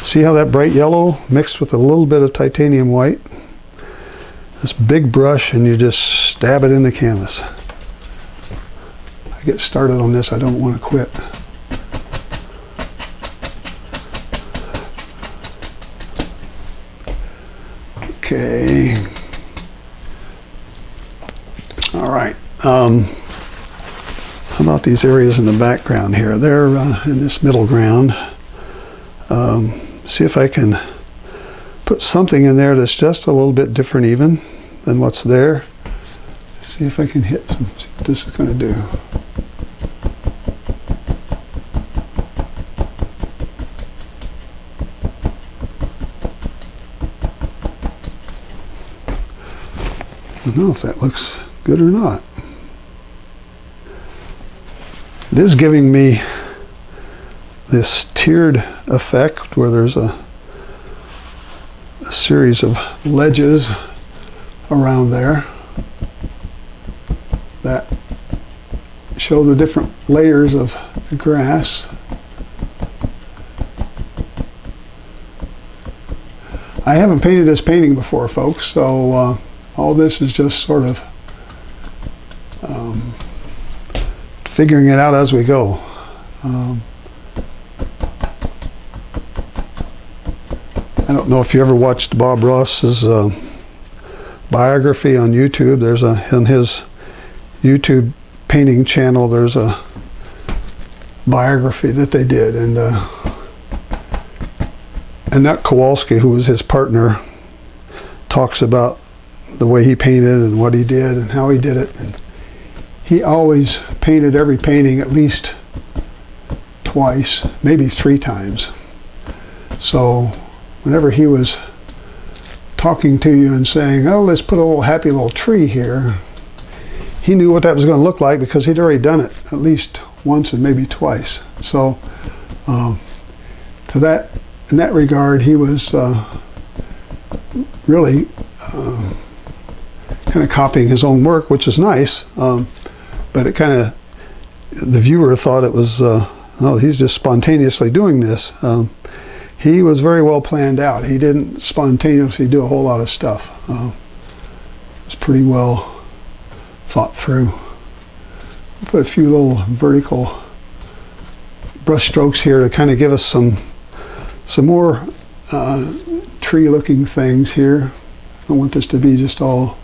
see how that bright yellow mixed with a little bit of titanium white? This big brush, and you just stab it in the canvas. I get started on this, I don't want to quit. Okay. All right. How about these areas in the background here? They're in this middle ground. See if I can put something in there that's just a little bit different even than what's there. See if I can hit some, see what this is going to do. I don't know if that looks good or not. It is giving me this tiered effect where there's a series of ledges around there that show the different layers of the grass. I haven't painted this painting before, folks, so all this is just sort of figuring it out as we go. I don't know if you ever watched Bob Ross's biography on YouTube. There's on his YouTube painting channel, there's a biography that they did, and that Kowalski, who was his partner, talks about the way he painted and what he did and how he did it. And he always painted every painting at least twice, maybe 3 times. So whenever he was talking to you and saying, oh, let's put a little happy little tree here, he knew what that was going to look like because he'd already done it at least once and maybe twice. So to that, in that regard, he was really kind of copying his own work, which is nice, but it kind of, the viewer thought it was, oh, he's just spontaneously doing this. He was very well planned out. He didn't spontaneously do a whole lot of stuff. It was pretty well thought through. Put a few little vertical brush strokes here to kind of give us some more tree-looking things here. don't want this to be just all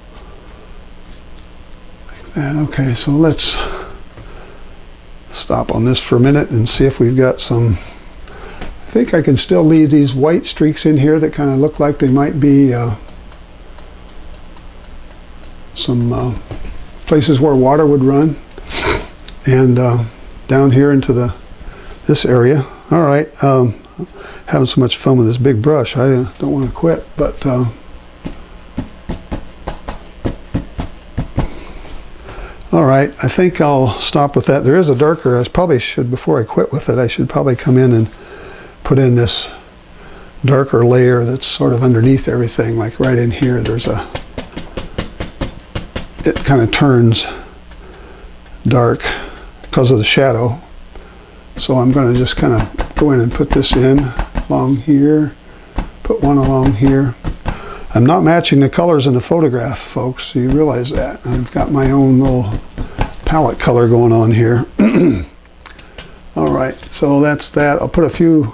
like that. Okay, so let's stop on this for a minute and see if we've got some. I think I can still leave these white streaks in here that kind of look like they might be some places where water would run, and down here into this area. All right, having so much fun with this big brush, I don't want to quit, but all right, I think I'll stop with that. There is a darker, I probably should, before I quit with it, I should probably come in and put in this darker layer that's sort of underneath everything, like right in here. There's it kind of turns dark because of the shadow. So I'm going to just kind of go in and put this in along here, put one along here. I'm not matching the colors in the photograph, folks. You realize that. I've got my own little palette color going on here. All right, so that's that. I'll put a few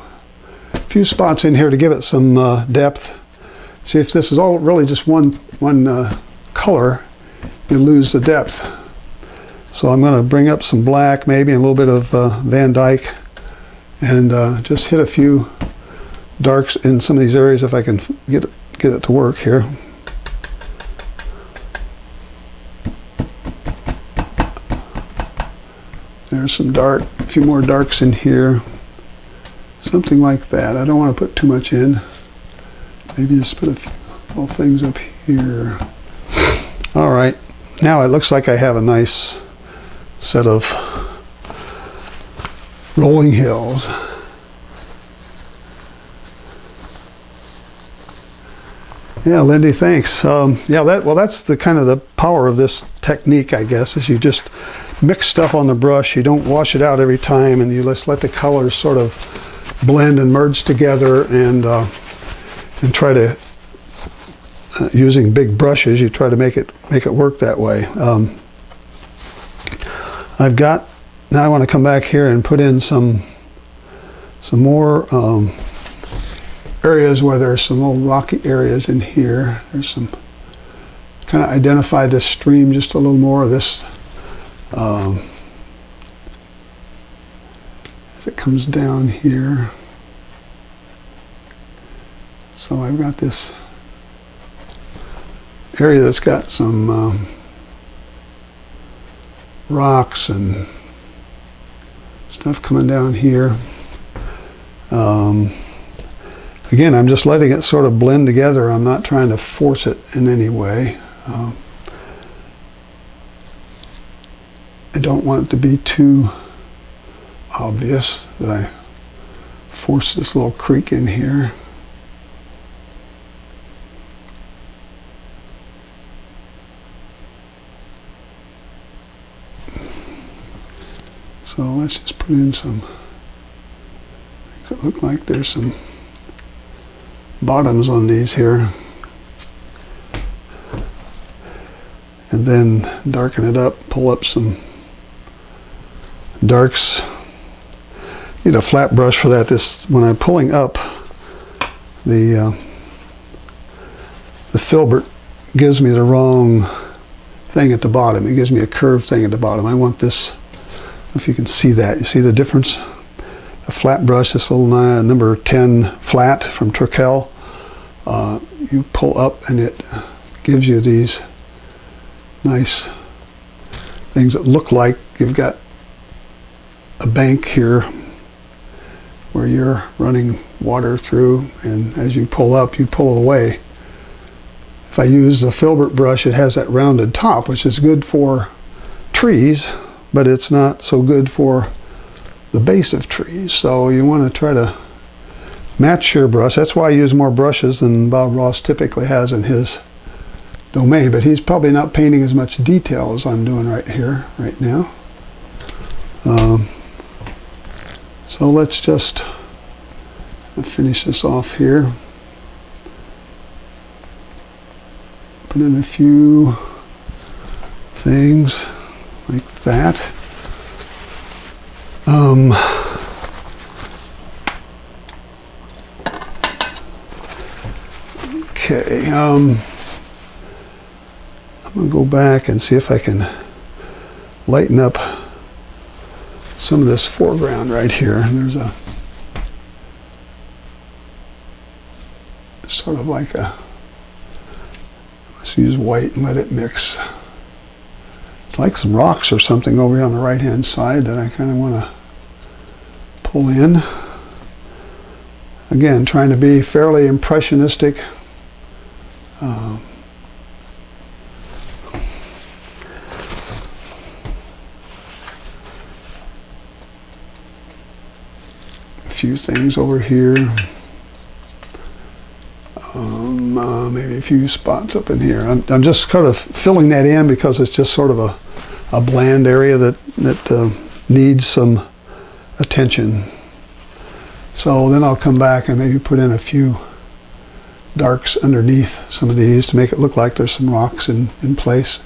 spots in here to give it some depth. See, if this is all really just one color, you lose the depth. So I'm going to bring up some black, maybe, and a little bit of Van Dyke, and just hit a few darks in some of these areas if I can get it to work here. There's some dark, a few more darks in here. Something like that. I don't want to put too much in. Maybe just put a few little things up here. All right. Now it looks like I have a nice set of rolling hills. Yeah, Lindy, thanks. Yeah, that's the kind of the power of this technique, I guess, is you just mix stuff on the brush. You don't wash it out every time, and you just let the colors sort of blend and merge together, and try to using big brushes, you try to make it work that way. Now I want to come back here and put in some more areas where there's some little rocky areas in here. There's some, kind of identify this stream just a little more. This as it comes down here. So I've got this area that's got some rocks and stuff coming down here. Again, I'm just letting it sort of blend together. I'm not trying to force it in any way. I don't want it to be too obvious that I force this little creek in here. So let's just put in some things that look like there's some bottoms on these here. And then darken it up, pull up some darks. Need a flat brush for that. When I'm pulling up, the filbert gives me the wrong thing at the bottom. It gives me a curved thing at the bottom. I want this, if you can see that. You see the difference? A flat brush, this little number 10 flat from Turkel. You pull up and it gives you these nice things that look like you've got a bank here where you're running water through, and as you pull up, you pull it away. If I use the filbert brush, it has that rounded top, which is good for trees, but it's not so good for the base of trees. So you want to try to match your brush. That's why I use more brushes than Bob Ross typically has in his domain, but he's probably not painting as much detail as I'm doing right here, right now. So let's just finish this off here. Put in a few things like that. Okay. I'm going to go back and see if I can lighten up some of this foreground right here. And there's a sort of like a, let's use white and let it mix. It's like some rocks or something over here on the right hand side that I kind of want to pull in. Again, trying to be fairly impressionistic. A few things over here. Maybe a few spots up in here. I'm just kind of filling that in because it's just sort of a bland area that needs some attention. So then I'll come back and maybe put in a few darks underneath some of these to make it look like there's some rocks in place.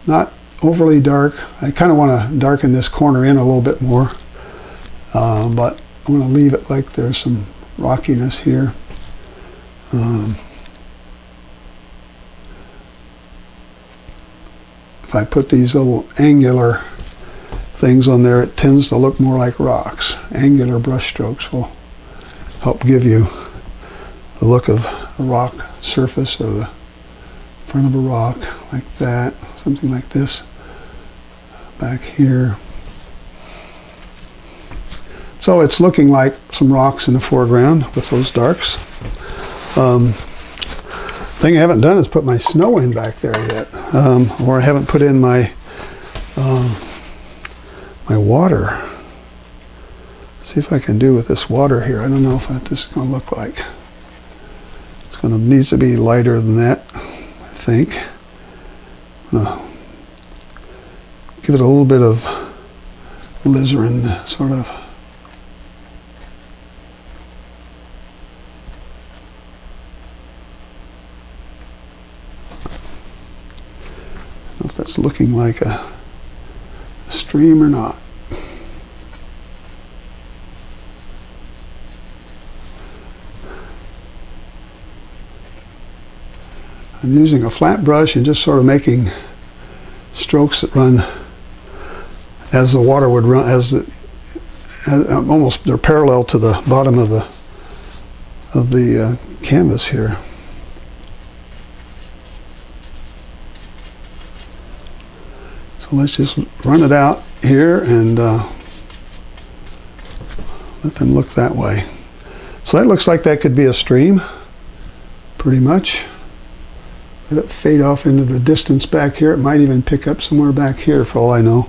Not overly dark. I kind of want to darken this corner in a little bit more, but I want to leave it like there's some rockiness here. If I put these little angular things on there, it tends to look more like rocks. Angular brush strokes will help give you the look of a rock surface or the front of a rock, like that, something like this back here. So it's looking like some rocks in the foreground with those darks. Thing I haven't done is put my snow in back there yet, or I haven't put in my my water. Let's see if I can do with this water here. I don't know what this is going to look like. It's going to needs to be lighter than that, I think. I'm going to give it a little bit of alizarin, sort of. I don't know if that's looking like a stream or not. I'm using a flat brush and just sort of making strokes that run as the water would run, almost they're parallel to the bottom of the canvas here. So let's just run it out here and let them look that way. So that looks like that could be a stream, pretty much. Let it fade off into the distance back here. It might even pick up somewhere back here for all I know.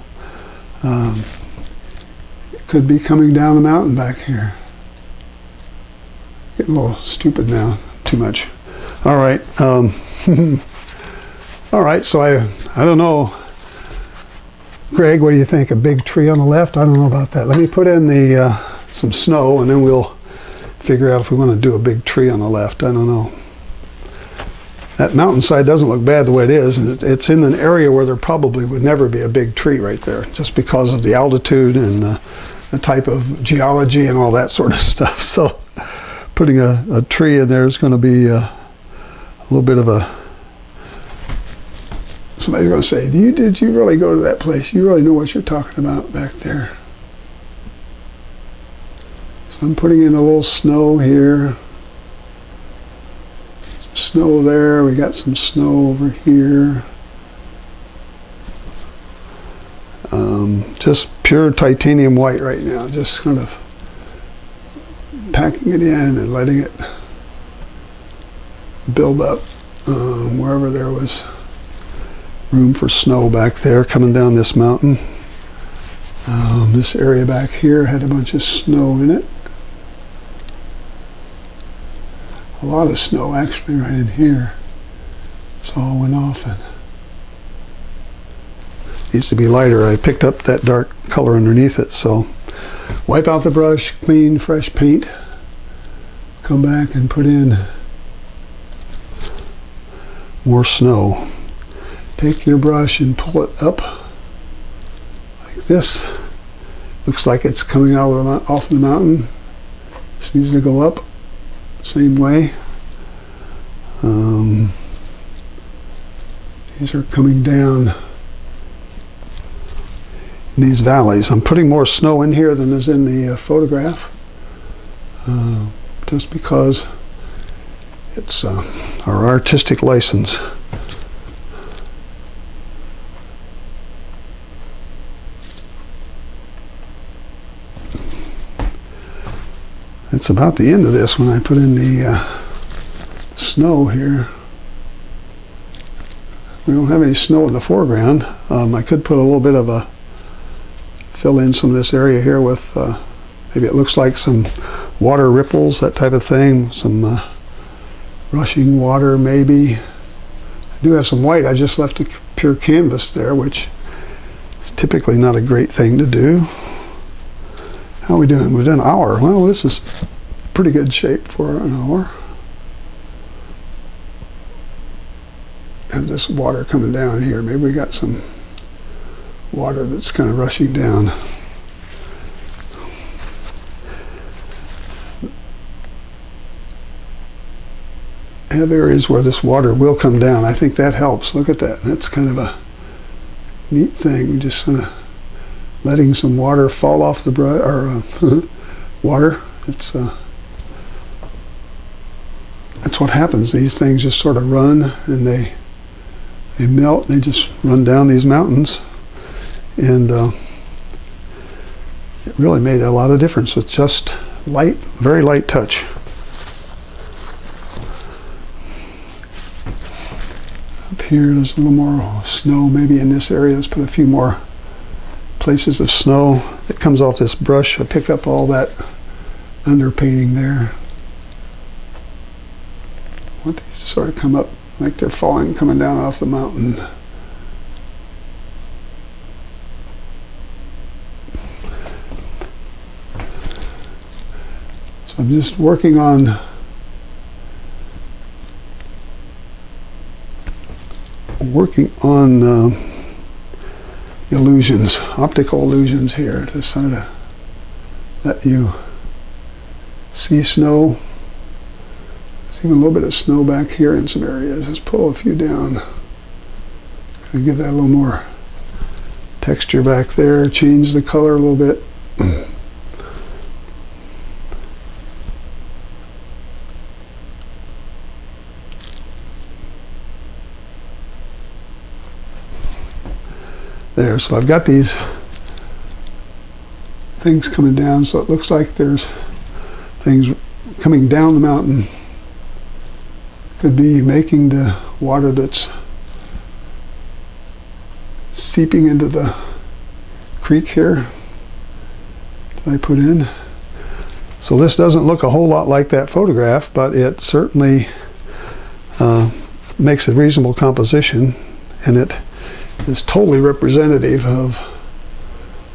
It could be coming down the mountain back here. Getting a little stupid now, too much. All right. All right, so I don't know. Greg, what do you think? A big tree on the left? I don't know about that. Let me put in the some snow, and then we'll figure out if we want to do a big tree on the left. I don't know. That mountainside doesn't look bad the way it is, and it's in an area where there probably would never be a big tree right there, just because of the altitude and the type of geology and all that sort of stuff. So putting a tree in there is going to be a little bit of a... Somebody's going to say, did you really go to that place? You really know what you're talking about back there. So I'm putting in a little snow here. Some snow there. We got some snow over here. Just pure titanium white right now. Just kind of packing it in and letting it build up wherever there was room for snow back there coming down this mountain. This area back here had a bunch of snow in it. A lot of snow actually right in here. It all went off and needs to be lighter. I picked up that dark color underneath it, so wipe out the brush, clean, fresh paint, come back and put in more snow. Take your brush and pull it up like this. Looks like it's coming out of off the mountain. This needs to go up, same way. These are coming down in these valleys. I'm putting more snow in here than is in the photograph, just because it's our artistic license. It's about the end of this when I put in the snow here. We don't have any snow in the foreground. I could put a little bit of fill in some of this area here with, maybe it looks like some water ripples, that type of thing, some rushing water maybe. I do have some white. I just left a pure canvas there, which is typically not a great thing to do. How are we doing? We've done an hour. Well, this is pretty good shape for an hour. And this water coming down here. Maybe we got some water that's kind of rushing down. I have areas where this water will come down. I think that helps. Look at that. That's kind of a neat thing. Just kind of letting some water fall off the brush, or water. It's that's what happens. These things just sort of run, and they melt. They just run down these mountains, and it really made a lot of difference with just light, very light touch. Up here, there's a little more snow. Maybe in this area, let's put a few more places of snow that comes off this brush. I pick up all that underpainting there. I want these to sort of come up like they're falling, coming down off the mountain. So I'm just working on illusions, optical illusions here to sort of let you see snow. There's even a little bit of snow back here in some areas. Let's pull a few down. Kind of give that a little more texture back there. Change the color a little bit. There, so I've got these things coming down, so it looks like there's things coming down the mountain. Could be making the water that's seeping into the creek here that I put in. So this doesn't look a whole lot like that photograph, but it certainly makes a reasonable composition, and it is totally representative of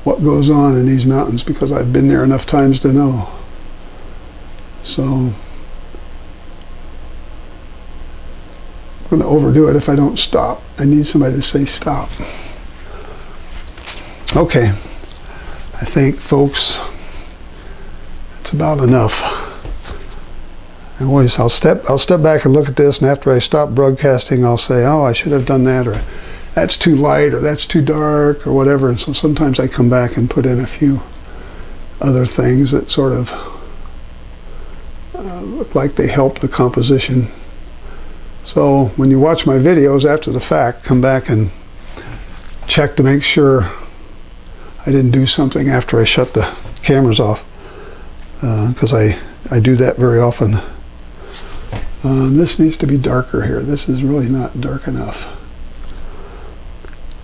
what goes on in these mountains, because I've been there enough times to know. So I'm going to overdo it if I don't stop. I need somebody to say stop. Okay, I think, folks, that's about enough. I'll step back and look at this, and after I stop broadcasting, I'll say, oh, I should have done that, or that's too light, or that's too dark, or whatever. And so sometimes I come back and put in a few other things that sort of look like they help the composition. So when you watch my videos after the fact, come back and check to make sure I didn't do something after I shut the cameras off, because I do that very often. This needs to be darker here. This is really not dark enough.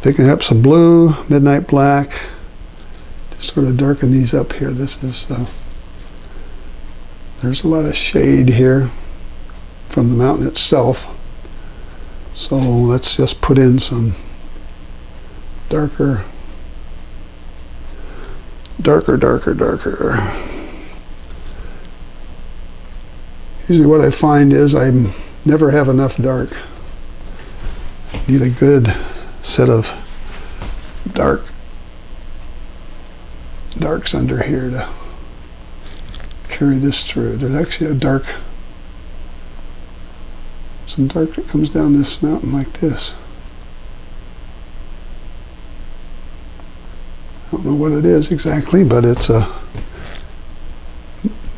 Picking up some blue, midnight black, to sort of darken these up here. This is, there's a lot of shade here from the mountain itself. So let's just put in some darker. Usually what I find is I never have enough dark. I need a good set of darks under here to carry this through. There's actually some dark that comes down this mountain like this. don't know what it is exactly, but it's a,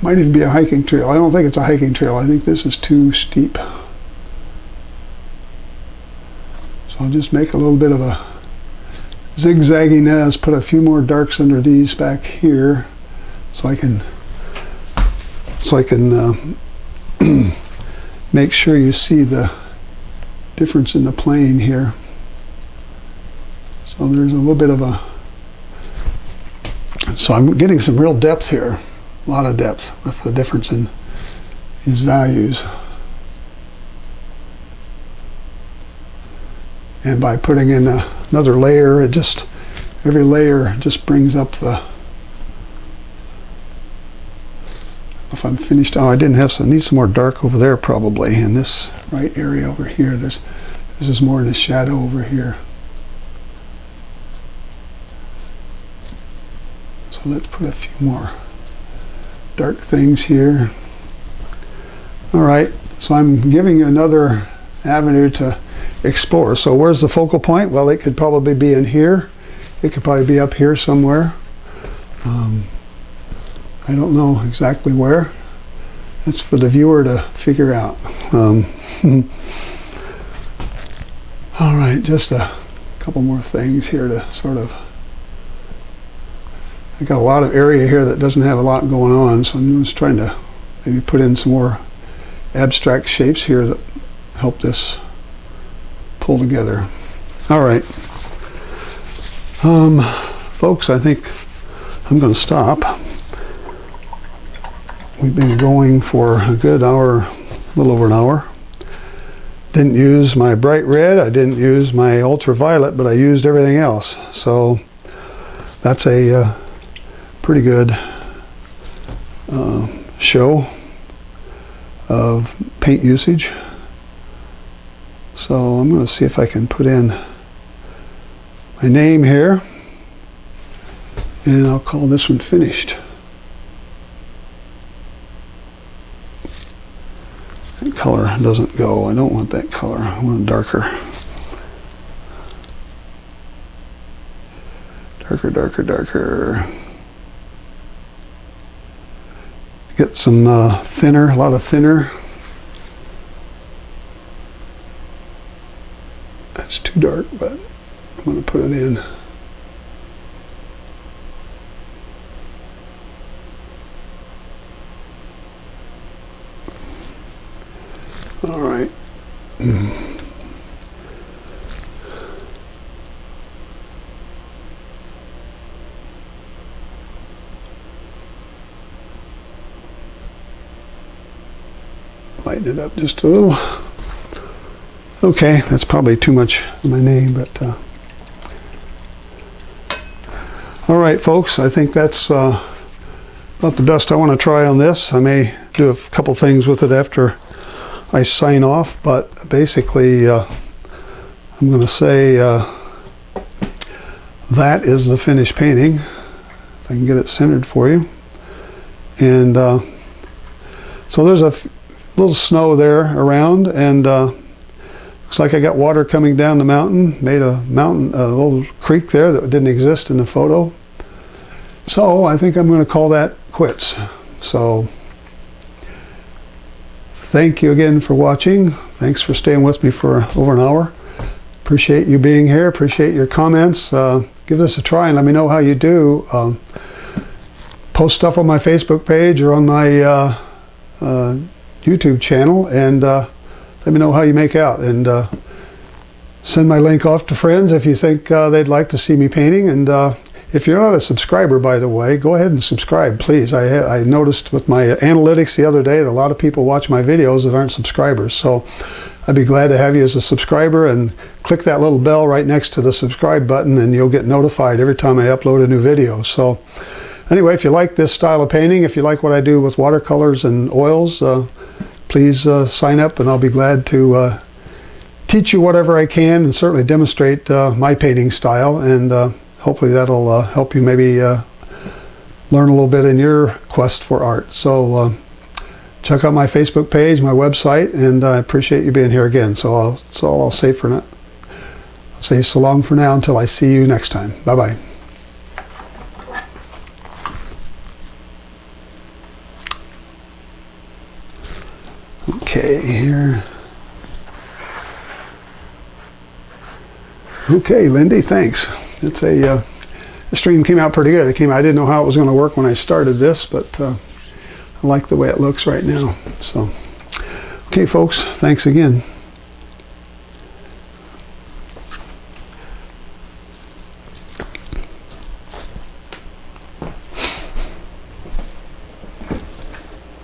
might even be a hiking trail. I don't think it's a hiking trail. I think this is too steep. So I'll just make a little bit of a zigzagginess, put a few more darks under these back here so I can make sure you see the difference in the plane here. So there's a little bit of a, so I'm getting some real depth here, a lot of depth with the difference in these values. And by putting in another layer, it just, every layer just brings up the, if I'm finished, oh, I didn't have some, need some more dark over there probably, in this right area over here. This is more in the shadow over here. So let's put a few more dark things here. All right, so I'm giving you another avenue to explore. So where's the focal point? Well, it could probably be in here. It could probably be up here somewhere. I don't know exactly where. That's for the viewer to figure out. All right, just a couple more things here to sort of, I got a lot of area here that doesn't have a lot going on, so I'm just trying to maybe put in some more abstract shapes here that help this pull together. All right. Folks, I think I'm going to stop. We've been going for a good hour, a little over an hour. Didn't use my bright red, I didn't use my ultraviolet, but I used everything else. So that's a pretty good show of paint usage. So I'm going to see if I can put in my name here, and I'll call this one finished. That color doesn't go. I don't want that color. I want it darker. Darker, darker, darker. Get some thinner, a lot of thinner. That's too dark, but I'm going to put it in. All right. Lighten it up just a little. Okay, that's probably too much of my name, but all right, folks, I think that's about the best I want to try on this. I may do a couple things with it after I sign off, but basically I'm going to say that is the finished painting. If I can get it centered for you. And so there's a little snow there around, and looks like I got water coming down the mountain, made a little creek there that didn't exist in the photo. So I think I'm going to call that quits. So thank you again for watching. Thanks for staying with me for over an hour. Appreciate you being here. Appreciate your comments. Give this a try and let me know how you do. Post stuff on my Facebook page or on my YouTube channel, and let me know how you make out. And send my link off to friends if you think they'd like to see me painting. And if you're not a subscriber, by the way, go ahead and subscribe, please. I noticed with my analytics the other day that a lot of people watch my videos that aren't subscribers. So I'd be glad to have you as a subscriber, and click that little bell right next to the subscribe button and you'll get notified every time I upload a new video. So anyway, if you like this style of painting, if you like what I do with watercolors and oils, please sign up, and I'll be glad to teach you whatever I can, and certainly demonstrate my painting style, and hopefully that'll help you maybe learn a little bit in your quest for art. So check out my Facebook page, my website, and I appreciate you being here again. So that's all I'll say for now. I'll say so long for now until I see you next time. Bye-bye. Okay, here. Okay, Lindy, thanks. It's the stream came out pretty good. I didn't know how it was going to work when I started this, but I like the way it looks right now. So, okay, folks, thanks again.